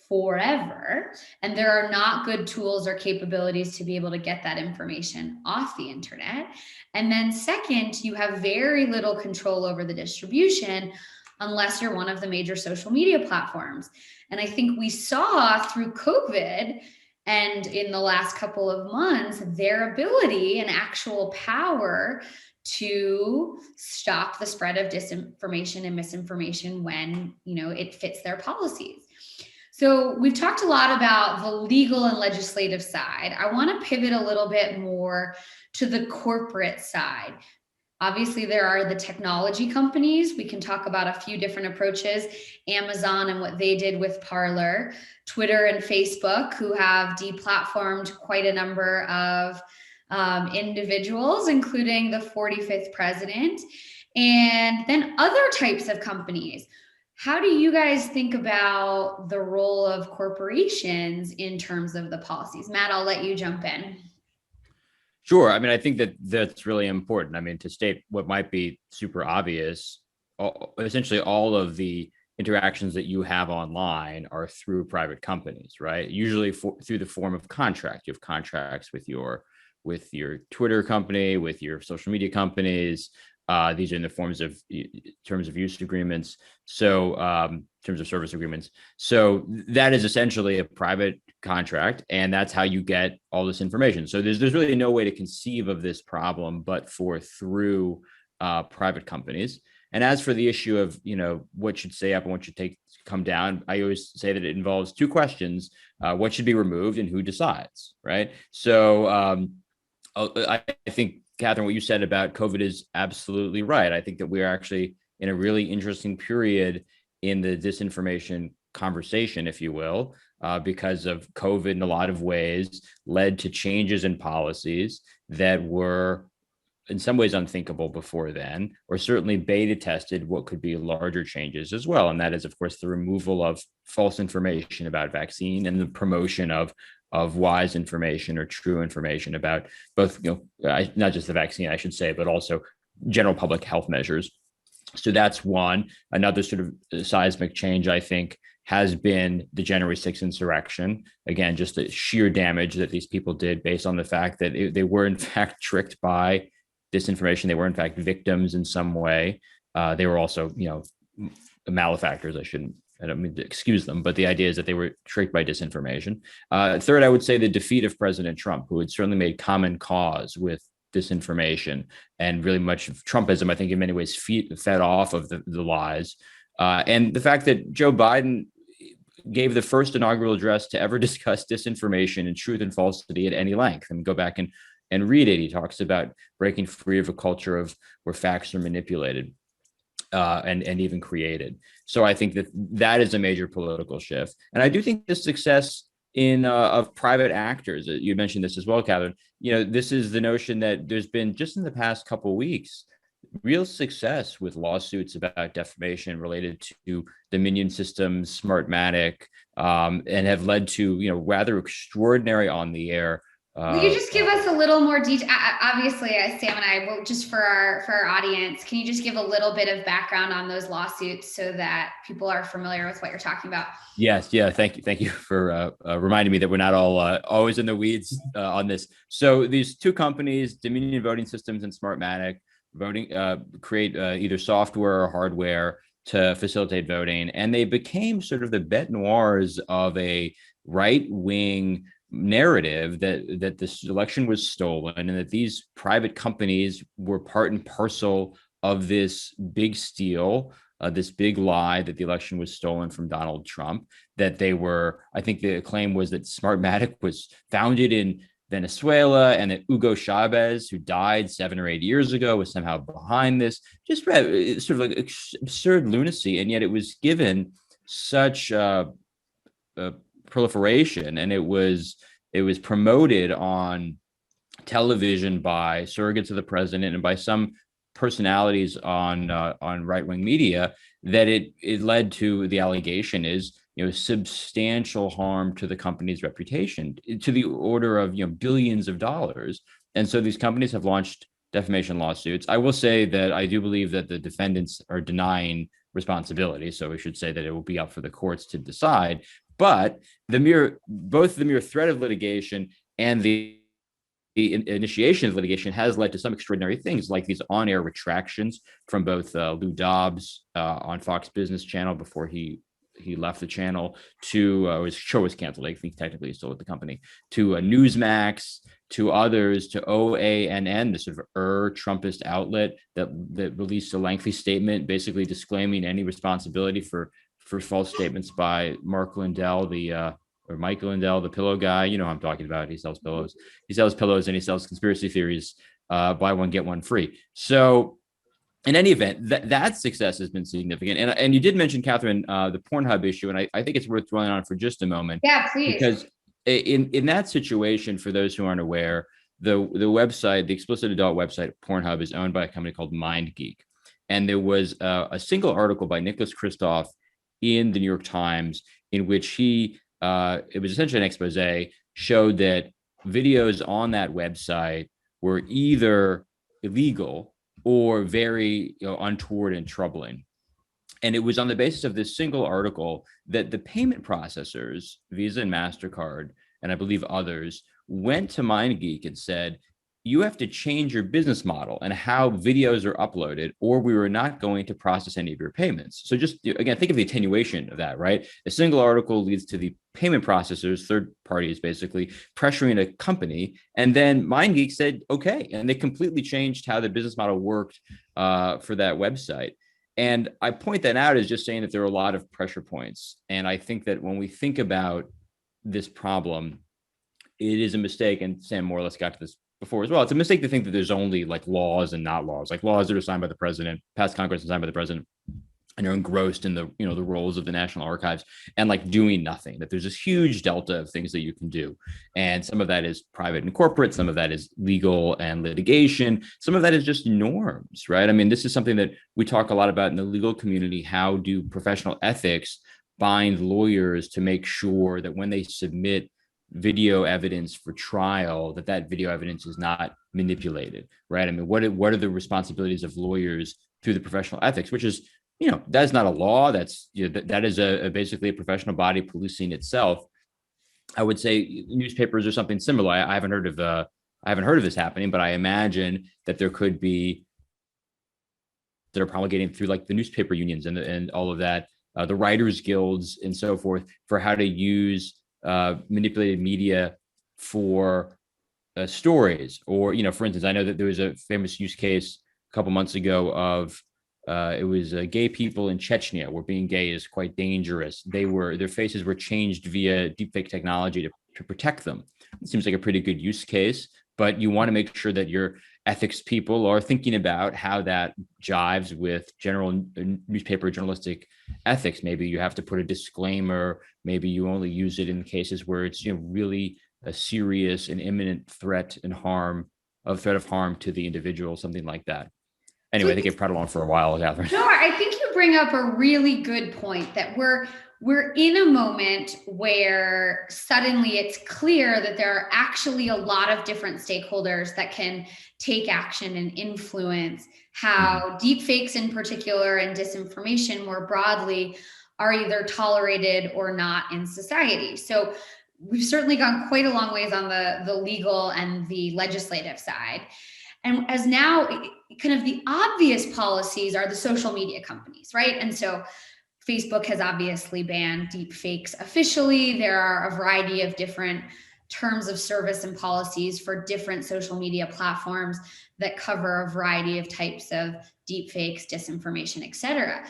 forever, and there are not good tools or capabilities to be able to get that information off the internet. And then second, you have very little control over the distribution unless you're one of the major social media platforms. And I think we saw through COVID and in the last couple of months, their ability and actual power to stop the spread of disinformation and misinformation when, you know, it fits their policies. So we've talked a lot about the legal and legislative side. I want to pivot a little bit more to the corporate side. Obviously, there are the technology companies. We can talk about a few different approaches. Amazon and what they did with Parler, Twitter and Facebook, who have deplatformed quite a number of individuals, including the 45th president, and then other types of companies. How do you guys think about the role of corporations in terms of the policies? Matt, I'll let you jump in. Sure. I mean, I think that that's really important. I mean, to state what might be super obvious, essentially all of the interactions that you have online are through private companies, right? Usually through the form of contract. You have contracts with your Twitter company, with your social media companies. These are in the forms of terms of use agreements. So terms of service agreements. So that is essentially a private contract, and that's how you get all this information. So there's really no way to conceive of this problem but through private companies. And as for the issue of, you know, what should stay up and what should come down, I always say that it involves two questions: what should be removed and who decides, right? So I think, Catherine, what you said about COVID is absolutely right. I think that we're actually in a really interesting period in the disinformation conversation, if you will, because of COVID in a lot of ways led to changes in policies that were in some ways unthinkable before then, or certainly beta tested what could be larger changes as well. And that is, of course, the removal of false information about vaccine and the promotion of wise information or true information about both, you know, not just the vaccine, I should say, but also general public health measures. So that's one. Another sort of seismic change, I think, has been the January 6th insurrection. Again, just the sheer damage that these people did based on the fact that they were in fact tricked by disinformation. They were in fact victims in some way. They were also, you know, malefactors. I don't mean to excuse them, but the idea is that they were tricked by disinformation. Third, I would say the defeat of President Trump, who had certainly made common cause with disinformation, and really much of Trumpism, I think, in many ways fed off of the lies. And the fact that Joe Biden gave the first inaugural address to ever discuss disinformation and truth and falsity at any length. And go back and read it. He talks about breaking free of a culture of where facts are manipulated and even created. So I think that is a major political shift. And I do think the success of private actors, you mentioned this as well, Catherine, you know, this is the notion that there's been, just in the past couple of weeks, real success with lawsuits about defamation related to Dominion Systems, Smartmatic, and have led to, you know, rather extraordinary on the air. Will you just give us a little more detail? Obviously, Sam and I will, just for our audience, can you just give a little bit of background on those lawsuits so that people are familiar with what you're talking about? Yes. Yeah. Thank you for reminding me that we're not all always in the weeds on this. So these two companies, Dominion Voting Systems and Smartmatic, create either software or hardware to facilitate voting, and they became sort of the bête noirs of a right-wing narrative that this election was stolen and that these private companies were part and parcel of this big steal, this big lie that the election was stolen from Donald Trump, that they were, I think the claim was that Smartmatic was founded in Venezuela, and that Hugo Chavez, who died 7 or 8 years ago, was somehow behind this. Just sort of like absurd lunacy, and yet it was given such proliferation, and it was promoted on television by surrogates of the president and by some personalities on right-wing media, that it led to the allegation is substantial harm to the company's reputation to the order of billions of dollars. And so these companies have launched defamation lawsuits. I will say that I do believe that the defendants are denying responsibility, so we should say that it will be up for the courts to decide. But both the mere threat of litigation and the initiation of litigation has led to some extraordinary things, like these on-air retractions from both Lou Dobbs on Fox Business Channel before he left the channel, to his show was canceled. I think technically he's still with the company, to Newsmax, to others, to OANN, the sort of Trumpist outlet that released a lengthy statement basically disclaiming any responsibility for false statements by Mark Lindell, or Mike Lindell, the pillow guy. You know who I'm talking about. He sells pillows. He sells pillows and he sells conspiracy theories. Buy one, get one free. So in any event, that success has been significant. And you did mention, Catherine, the Pornhub issue. And I think it's worth dwelling on for just a moment. Yeah, please. Because in that situation, for those who aren't aware, the website, the explicit adult website Pornhub, is owned by a company called MindGeek. And there was a single article by Nicholas Kristof in the New York Times in which he, it was essentially an expose, showed that videos on that website were either illegal or very untoward and troubling. And it was on the basis of this single article that the payment processors, Visa and MasterCard, and I believe others, went to MindGeek and said, you have to change your business model and how videos are uploaded, or we were not going to process any of your payments. So just, again, think of the attenuation of that, right? A single article leads to the payment processors, third parties, basically pressuring a company. And then MindGeek said, okay. And they completely changed how the business model worked for that website. And I point that out as just saying that there are a lot of pressure points. And I think that when we think about this problem, it is a mistake. And Sam more or less got to this before as well. It's a mistake to think that there's only like laws and not laws, like laws that are signed by the president, passed Congress and signed by the president, and are engrossed in the the roles of the National Archives and like doing nothing. That there's this huge delta of things that you can do, and some of that is private and corporate, some of that is legal and litigation, some of that is just norms, right? I mean, this is something that we talk a lot about in the legal community. How do professional ethics bind lawyers to make sure that when they submit video evidence for trial, that video evidence is not manipulated, right? I mean, what are the responsibilities of lawyers through the professional ethics, which is, that's not a law. That's, that is basically a professional body policing itself. I would say newspapers or something similar. I haven't heard of this happening, but I imagine that there could be that are promulgating through like the newspaper unions and all of that, the writers guilds and so forth, for how to use manipulated media for stories. Or, for instance, I know that there was a famous use case a couple months ago of it was gay people in Chechnya, where being gay is quite dangerous. Their faces were changed via deepfake technology to protect them. It seems like a pretty good use case, but you want to make sure that your ethics people are thinking about how that jives with general newspaper journalistic ethics. Maybe you have to put a disclaimer. Maybe you only use it in cases where it's really a serious and imminent threat of harm to the individual, something like that. Anyway, I think I've prattled on for a while, Catherine. No, I think you bring up a really good point, that we're in a moment where suddenly it's clear that there are actually a lot of different stakeholders that can take action and influence how deepfakes in particular and disinformation more broadly are either tolerated or not in society. So we've certainly gone quite a long ways on the legal and the legislative side. And as now, kind of the obvious policies are the social media companies, right? And so Facebook has obviously banned deepfakes officially. There are a variety of different terms of service and policies for different social media platforms that cover a variety of types of deepfakes, disinformation, et cetera.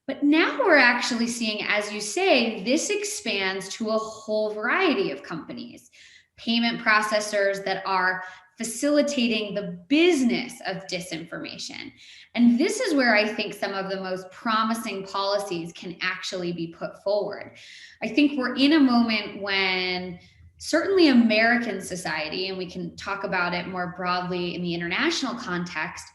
But now we're actually seeing, as you say, this expands to a whole variety of companies. payment processors that are facilitating the business of disinformation. And this is where I think some of the most promising policies can actually be put forward. I think we're in a moment when certainly American society, and we can talk about it more broadly in the international context,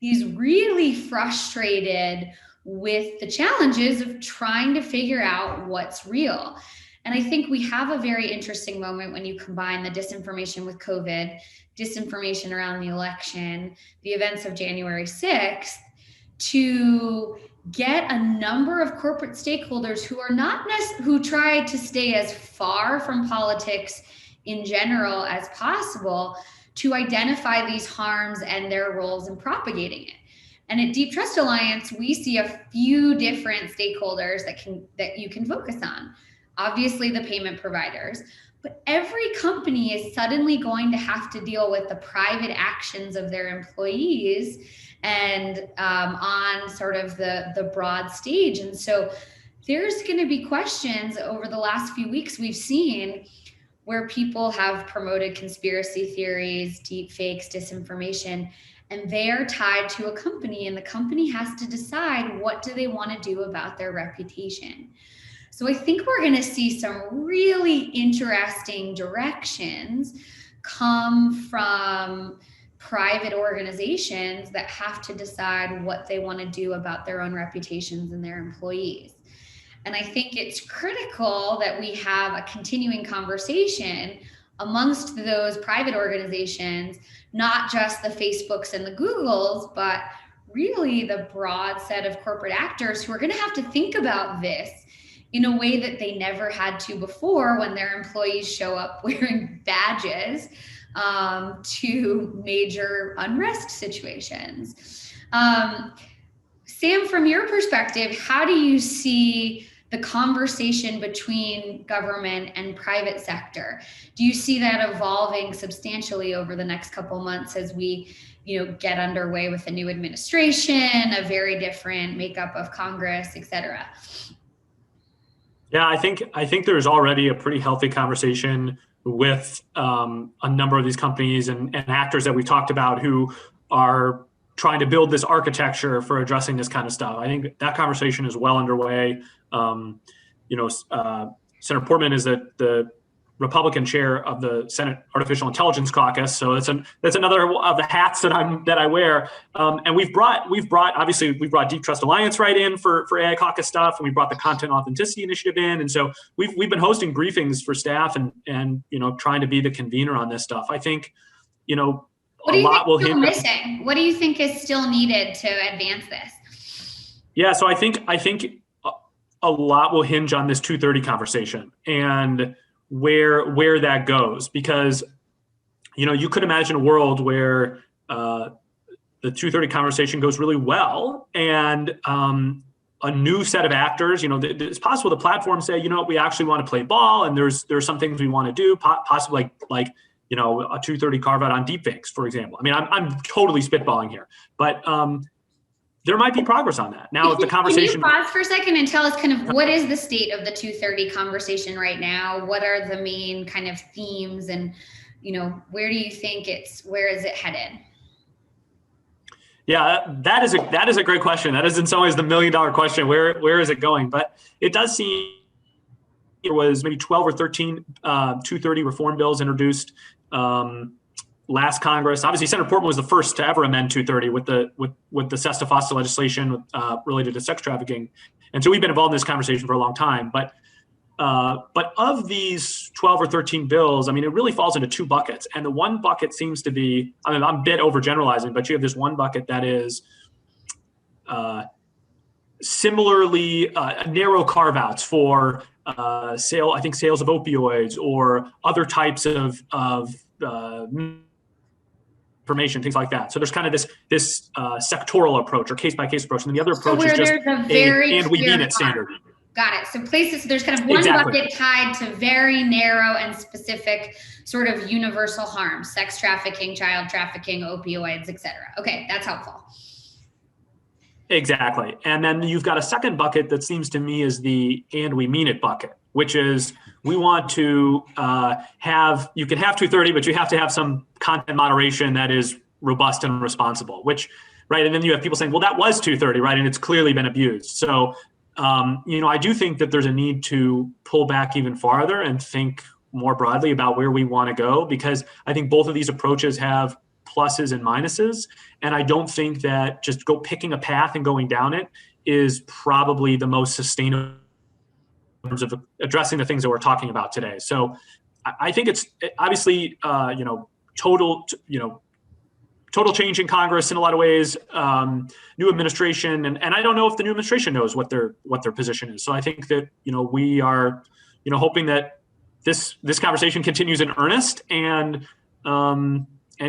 is really frustrated with the challenges of trying to figure out what's real. And I think we have a very interesting moment when you combine the disinformation with COVID, disinformation around the election, the events of January 6th, to get a number of corporate stakeholders who are not who try to stay as far from politics in general as possible to identify these harms and their roles in propagating it. And at Deep Trust Alliance, we see a few different stakeholders that you can focus on. Obviously, the payment providers, but every company is suddenly going to have to deal with the private actions of their employees and on sort of the broad stage. And so there's going to be questions over the last few weeks we've seen where people have promoted conspiracy theories, deep fakes, disinformation, and they are tied to a company, and the company has to decide what do they want to do about their reputation. So I think we're going to see some really interesting directions come from private organizations that have to decide what they want to do about their own reputations and their employees. And I think it's critical that we have a continuing conversation amongst those private organizations, not just the Facebooks and the Googles, but really the broad set of corporate actors who are going to have to think about this in a way that they never had to before when their employees show up wearing badges to major unrest situations. Sam, from your perspective, how do you see the conversation between government and private sector? Do you see that evolving substantially over the next couple months as we, get underway with a new administration, a very different makeup of Congress, et cetera? Yeah, I think there's already a pretty healthy conversation with a number of these companies and actors that we talked about who are trying to build this architecture for addressing this kind of stuff. I think that conversation is well underway. Senator Portman is the Republican chair of the Senate Artificial Intelligence Caucus, so that's another of the hats that I wear. And we've brought Deep Trust Alliance right in for AI caucus stuff, and we brought the Content Authenticity Initiative in, and so we've been hosting briefings for staff and trying to be the convener on this stuff. I think what do you think is still missing? What do you think is still needed to advance this? Yeah, so I think a lot will hinge on this 230 conversation and where that goes, because you could imagine a world where the 230 conversation goes really well and a new set of actors, it's possible the platforms say, we actually want to play ball and there's some things we want to do, possibly like a 230 carve out on deepfakes, for example. I mean, I'm totally spitballing here, but there might be progress on that. Now, if the conversation— Can you pause for a second and tell us kind of what is the state of the 230 conversation right now? What are the main kind of themes, and where do you think where is it headed? Yeah, that is a great question. That is in some ways the $1 million question. Where is it going? But it does seem there was maybe 12 or 13 230 reform bills introduced last Congress. Obviously, Senator Portman was the first to ever amend 230 with the Sesta-Fosta legislation related to sex trafficking, and so we've been involved in this conversation for a long time. But of these 12 or 13 bills, I mean, it really falls into two buckets, and the one bucket seems to be— I mean, I'm a bit overgeneralizing, but you have this one bucket that is similarly narrow carve-outs for sales of opioids or other types of information, things like that. So there's kind of this sectoral approach or case-by-case approach, and then the other approach is just and we mean it standard. Got it. So there's kind of one bucket tied to very narrow and specific sort of universal harm: sex trafficking, child trafficking, opioids, et cetera. Okay, that's helpful. Exactly. And then you've got a second bucket that seems to me is the and we mean it bucket. which is we want to you can have 230, but you have to have some content moderation that is robust and responsible, which, right? And then you have people saying, well, that was 230, right? And it's clearly been abused. So, I do think that there's a need to pull back even farther and think more broadly about where we want to go, because I think both of these approaches have pluses and minuses. And I don't think that just picking a path and going down it is probably the most sustainable in terms of addressing the things that we're talking about today. So I think it's obviously, total change in Congress in a lot of ways, new administration, and I don't know if the new administration knows what their position is. So I think that we are hoping that this conversation continues in earnest and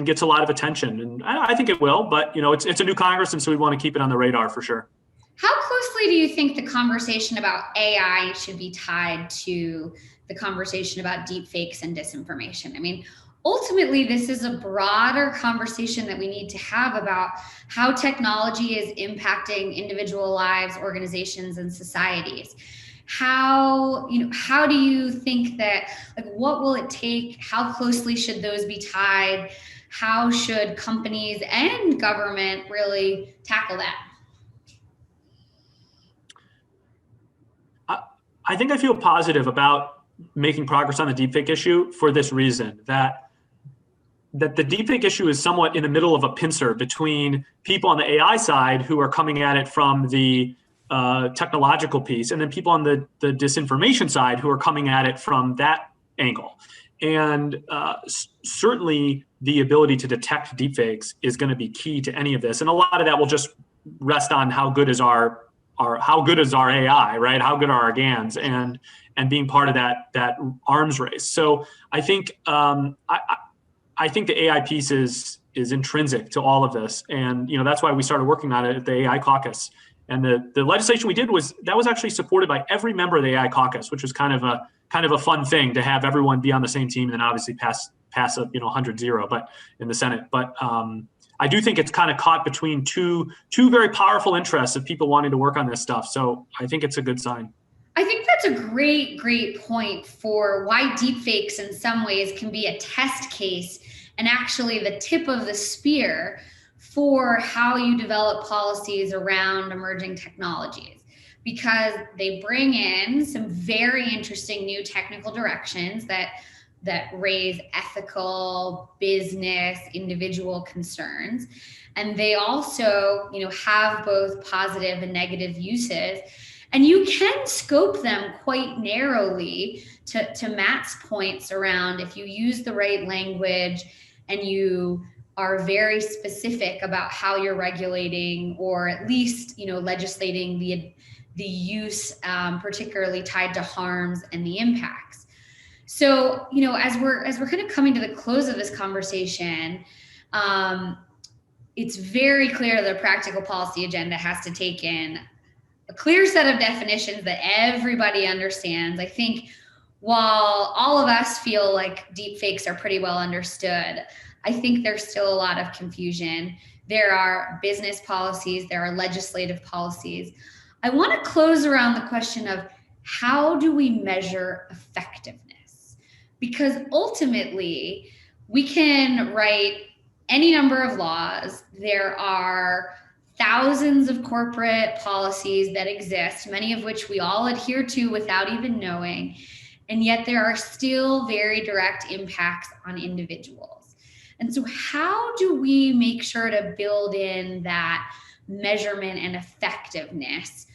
gets a lot of attention, and I think it will. But it's a new Congress, and so we want to keep it on the radar for sure. How closely do you think the conversation about AI should be tied to the conversation about deepfakes and disinformation? I mean, ultimately, this is a broader conversation that we need to have about how technology is impacting individual lives, organizations, and societies. How do you think that, what will it take? How closely should those be tied? How should companies and government really tackle that? I think I feel positive about making progress on the deepfake issue for this reason, that the deepfake issue is somewhat in the middle of a pincer between people on the AI side who are coming at it from the technological piece, and then people on the disinformation side who are coming at it from that angle. And certainly the ability to detect deepfakes is going to be key to any of this. And a lot of that will just rest on how good is our AI, right? How good are our GANs, and being part of that arms race. So I think I think the AI piece is intrinsic to all of this, and that's why we started working on it at the AI caucus. And the legislation we did was actually supported by every member of the AI caucus, which was kind of a fun thing to have everyone be on the same team, and then obviously pass a 100-0, but in the Senate. But I do think it's kind of caught between two very powerful interests of people wanting to work on this stuff. So I think it's a good sign. I think that's a great point for why deepfakes in some ways can be a test case and actually the tip of the spear for how you develop policies around emerging technologies, because they bring in some very interesting new technical directions that raise ethical, business, individual concerns. And they also, have both positive and negative uses. And you can scope them quite narrowly to Matt's points around if you use the right language and you are very specific about how you're regulating, or at least, legislating the use, particularly tied to harms and the impacts. So, as we're kind of coming to the close of this conversation, it's very clear the practical policy agenda has to take in a clear set of definitions that everybody understands. I think while all of us feel like deepfakes are pretty well understood, I think there's still a lot of confusion. There are business policies, there are legislative policies. I want to close around the question of how do we measure effectiveness? Because ultimately, we can write any number of laws. There are thousands of corporate policies that exist, many of which we all adhere to without even knowing. And yet there are still very direct impacts on individuals. And so how do we make sure to build in that measurement and effectiveness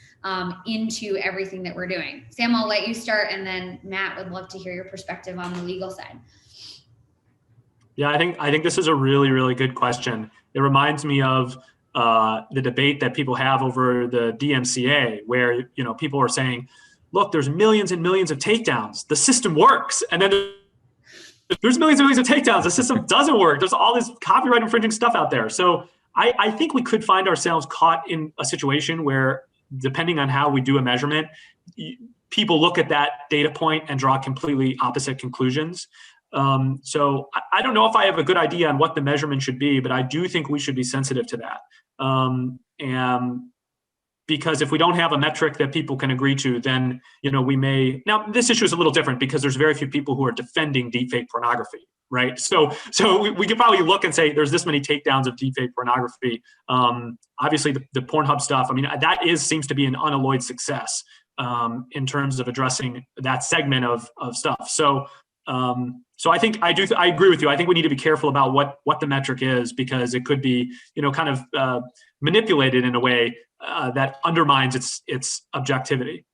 into everything that we're doing? Sam, I'll let you start, and then Matt, would love to hear your perspective on the legal side. Yeah, I think this is a really, really good question. It reminds me of the debate that people have over the DMCA, where people are saying, look, there's millions and millions of takedowns. The system works. And then there's millions and millions of takedowns. The system doesn't work. There's all this copyright infringing stuff out there. So I think we could find ourselves caught in a situation where, depending on how we do a measurement, people look at that data point and draw completely opposite conclusions. So I don't know if I have a good idea on what the measurement should be, but I do think we should be sensitive to that. And because if we don't have a metric that people can agree to, then, we may, now this issue is a little different because there's very few people who are defending deepfake pornography, right? So we could probably look and say there's this many takedowns of deepfake pornography. Obviously the Pornhub stuff, I mean, that seems to be an unalloyed success in terms of addressing that segment of stuff. So I think I agree with you. I think we need to be careful about what the metric is, because it could be, kind of manipulated in a way that undermines its objectivity.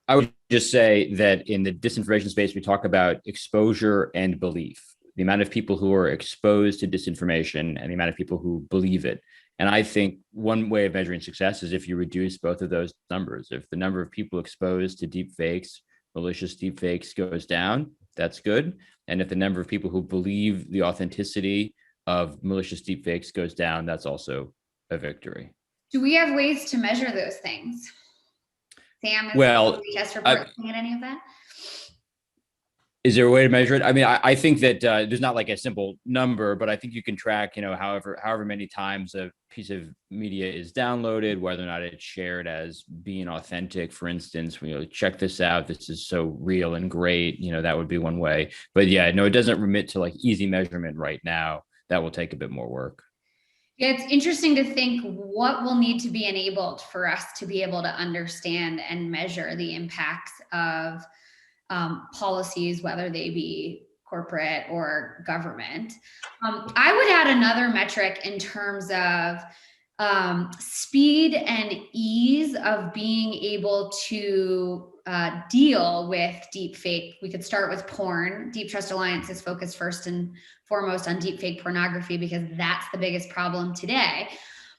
I would just say that in the disinformation space, we talk about exposure and belief, the amount of people who are exposed to disinformation and the amount of people who believe it. And I think one way of measuring success is if you reduce both of those numbers. If the number of people exposed to deepfakes, malicious deepfakes, goes down, that's good. And if the number of people who believe the authenticity of malicious deepfakes goes down, that's also a victory. Do we have ways to measure those things? Sam, is well, the test report looking at any of that? Is there a way to measure it? I mean, I think that there's not like a simple number, but I think you can track, however many times a piece of media is downloaded, whether or not it's shared as being authentic. For instance, check this out. This is so real and great. That would be one way. But yeah, no, it doesn't remit to like easy measurement right now. That will take a bit more work. Yeah, it's interesting to think what will need to be enabled for us to be able to understand and measure the impacts of policies, whether they be corporate or government. I would add another metric in terms of speed and ease of being able to deal with deepfake. We could start with porn. Deep Trust Alliance is focused first and foremost on deepfake pornography because that's the biggest problem today.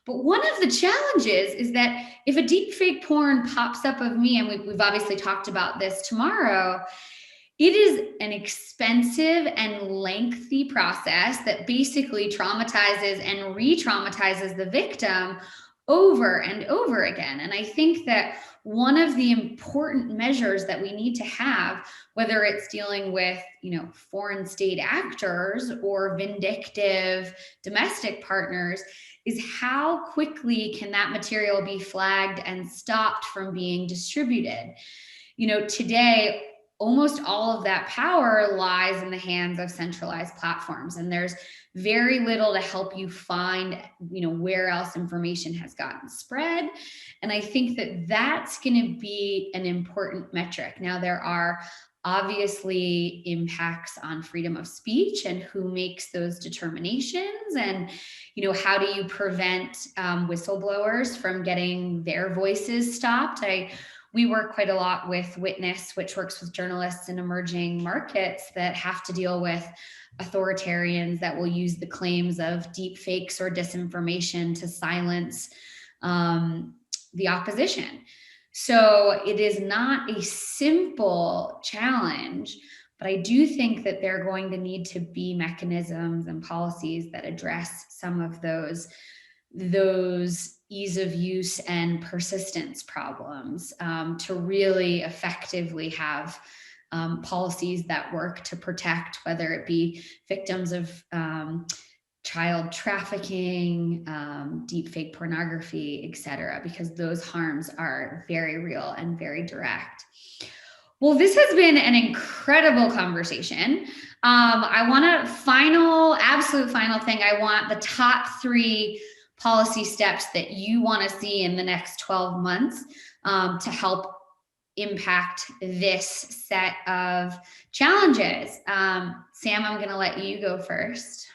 But one of the challenges is that if a deepfake porn pops up of me, and we've obviously talked about this tomorrow, it is an expensive and lengthy process that basically traumatizes and re-traumatizes the victim over and over again. And I think that one of the important measures that we need to have, whether it's dealing with, foreign state actors or vindictive domestic partners, is how quickly can that material be flagged and stopped from being distributed? Today, almost all of that power lies in the hands of centralized platforms, and there's very little to help you find, where else information has gotten spread. And I think that that's going to be an important metric. Now, there are obviously impacts on freedom of speech and who makes those determinations, and how do you prevent whistleblowers from getting their voices stopped? We work quite a lot with Witness, which works with journalists in emerging markets that have to deal with authoritarians that will use the claims of deep fakes or disinformation to silence the opposition. So it is not a simple challenge, but I do think that there are going to need to be mechanisms and policies that address some of those ease of use and persistence problems to really effectively have policies that work to protect, whether it be victims of child trafficking, deepfake pornography, et cetera, because those harms are very real and very direct. Well, this has been an incredible conversation. I want absolute final thing. I want the top 3 policy steps that you want to see in the next 12 months to help impact this set of challenges. Sam, I'm going to let you go first.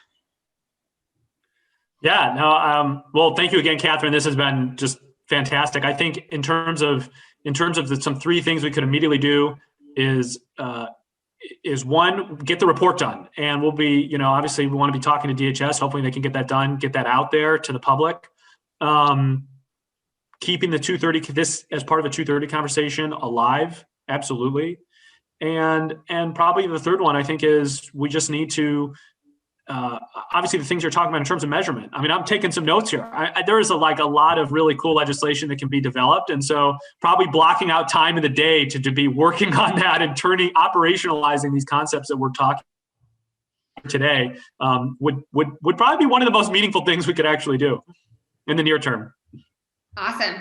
Yeah, no, well, thank you again, Catherine. This has been just fantastic. I think in terms of some 3 things we could immediately do is one, get the report done. And we'll be, obviously we want to be talking to DHS. Hopefully they can get that done, get that out there to the public. Keeping the 230, this as part of a 230 conversation alive. Absolutely. And probably the third one I think is we just need to, obviously the things you're talking about in terms of measurement. I mean, I'm taking some notes here. There is a lot of really cool legislation that can be developed. And so probably blocking out time in the day to be working on that and operationalizing these concepts that we're talking today would probably be one of the most meaningful things we could actually do in the near term. Awesome.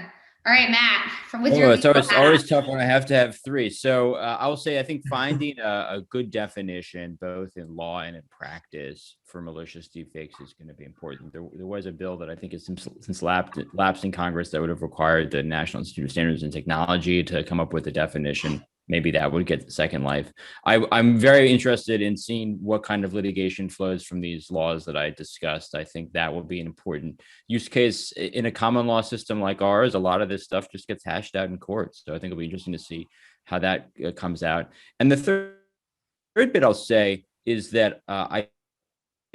All right, Matt, from with Oh, your it's legal always hat. tough when I have to have three. So I will say I think finding a good definition, both in law and in practice, for malicious deepfakes is going to be important. There was a bill that I think has since lapsed in Congress that would have required the National Institute of Standards and Technology to come up with a definition. Maybe that would get second life. I'm very interested in seeing what kind of litigation flows from these laws that I discussed. I think that will be an important use case in a common law system like ours. A lot of this stuff just gets hashed out in courts. So I think it'll be interesting to see how that comes out. And the third bit I'll say is that I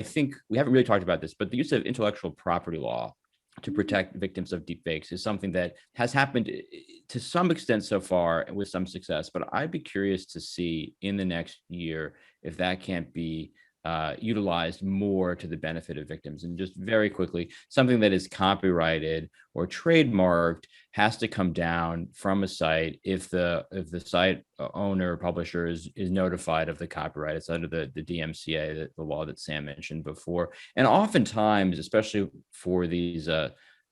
think we haven't really talked about this, but the use of intellectual property law to protect victims of deepfakes is something that has happened to some extent so far with some success. But I'd be curious to see in the next year if that can't be utilized more to the benefit of victims. And just very quickly, something that is copyrighted or trademarked has to come down from a site if the site owner or publisher is notified of the copyright. It's under the DMCA, the law that Sam mentioned before. And oftentimes, especially for these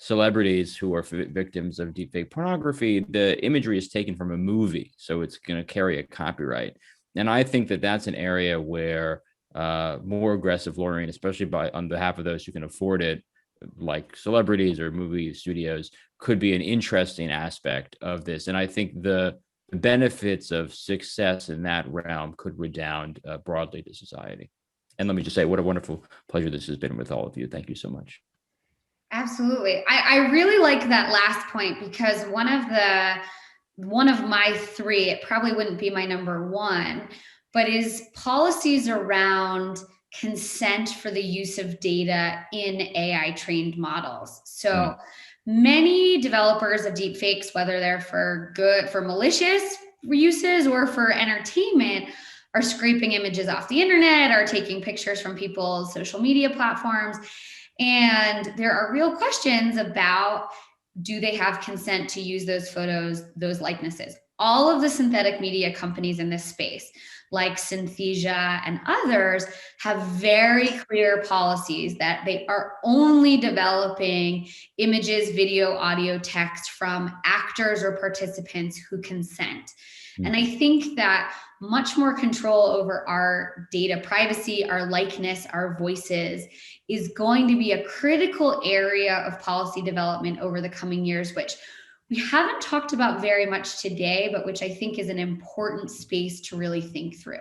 celebrities who are victims of deepfake pornography, the imagery is taken from a movie, so it's going to carry a copyright. And I think that that's an area where more aggressive lawyering, especially on behalf of those who can afford it, like celebrities or movie studios, could be an interesting aspect of this. And I think the benefits of success in that realm could redound broadly to society. And let me just say, what a wonderful pleasure this has been with all of you. Thank you so much. Absolutely. I really like that last point because one of my three, it probably wouldn't be my number one, but is policies around consent for the use of data in AI trained models. So many developers of deepfakes, whether they're for malicious uses or for entertainment, are scraping images off the internet, are taking pictures from people's social media platforms. And there are real questions about, do they have consent to use those photos, those likenesses? All of the synthetic media companies in this space, like Synthesia and others, have very clear policies that they are only developing images, video, audio, text from actors or participants who consent. And I think that much more control over our data privacy, our likeness, our voices is going to be a critical area of policy development over the coming years, which we haven't talked about very much today, but which I think is an important space to really think through.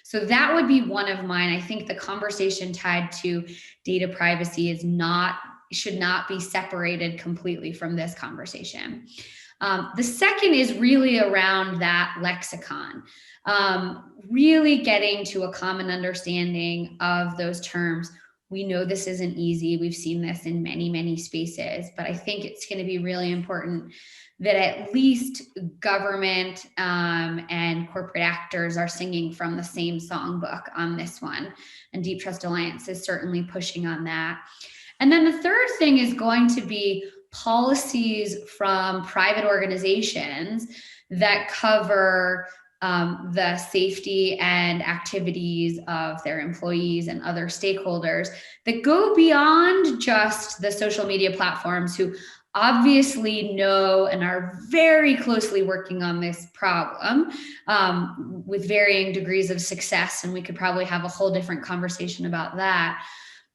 So that would be one of mine. I think the conversation tied to data privacy should not be separated completely from this conversation. The second is really around that lexicon, really getting to a common understanding of those terms. We know this isn't easy. We've seen this in many, many spaces, but I think it's going to be really important that at least government and corporate actors are singing from the same songbook on this one. And Deep Trust Alliance is certainly pushing on that. And then the third thing is going to be policies from private organizations that cover the safety and activities of their employees and other stakeholders that go beyond just the social media platforms, who obviously know and are very closely working on this problem with varying degrees of success. And we could probably have a whole different conversation about that.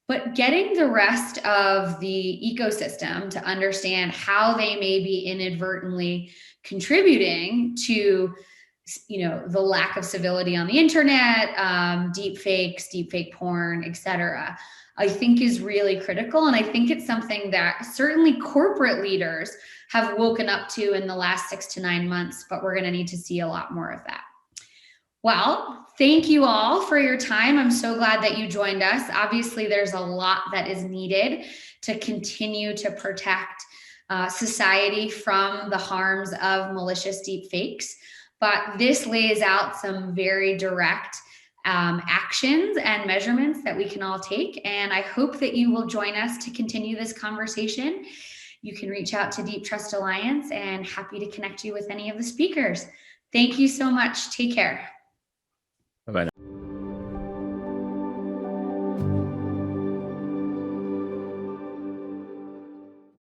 But getting the rest of the ecosystem to understand how they may be inadvertently contributing to, the lack of civility on the internet, deepfake porn, et cetera, I think is really critical. And I think it's something that certainly corporate leaders have woken up to in the last 6 to 9 months, but we're going to need to see a lot more of that. Well, thank you all for your time. I'm so glad that you joined us. Obviously, there's a lot that is needed to continue to protect society from the harms of malicious deepfakes. But this lays out some very direct actions and measurements that we can all take. And I hope that you will join us to continue this conversation. You can reach out to Deep Trust Alliance, and happy to connect you with any of the speakers. Thank you so much. Take care. Bye-bye.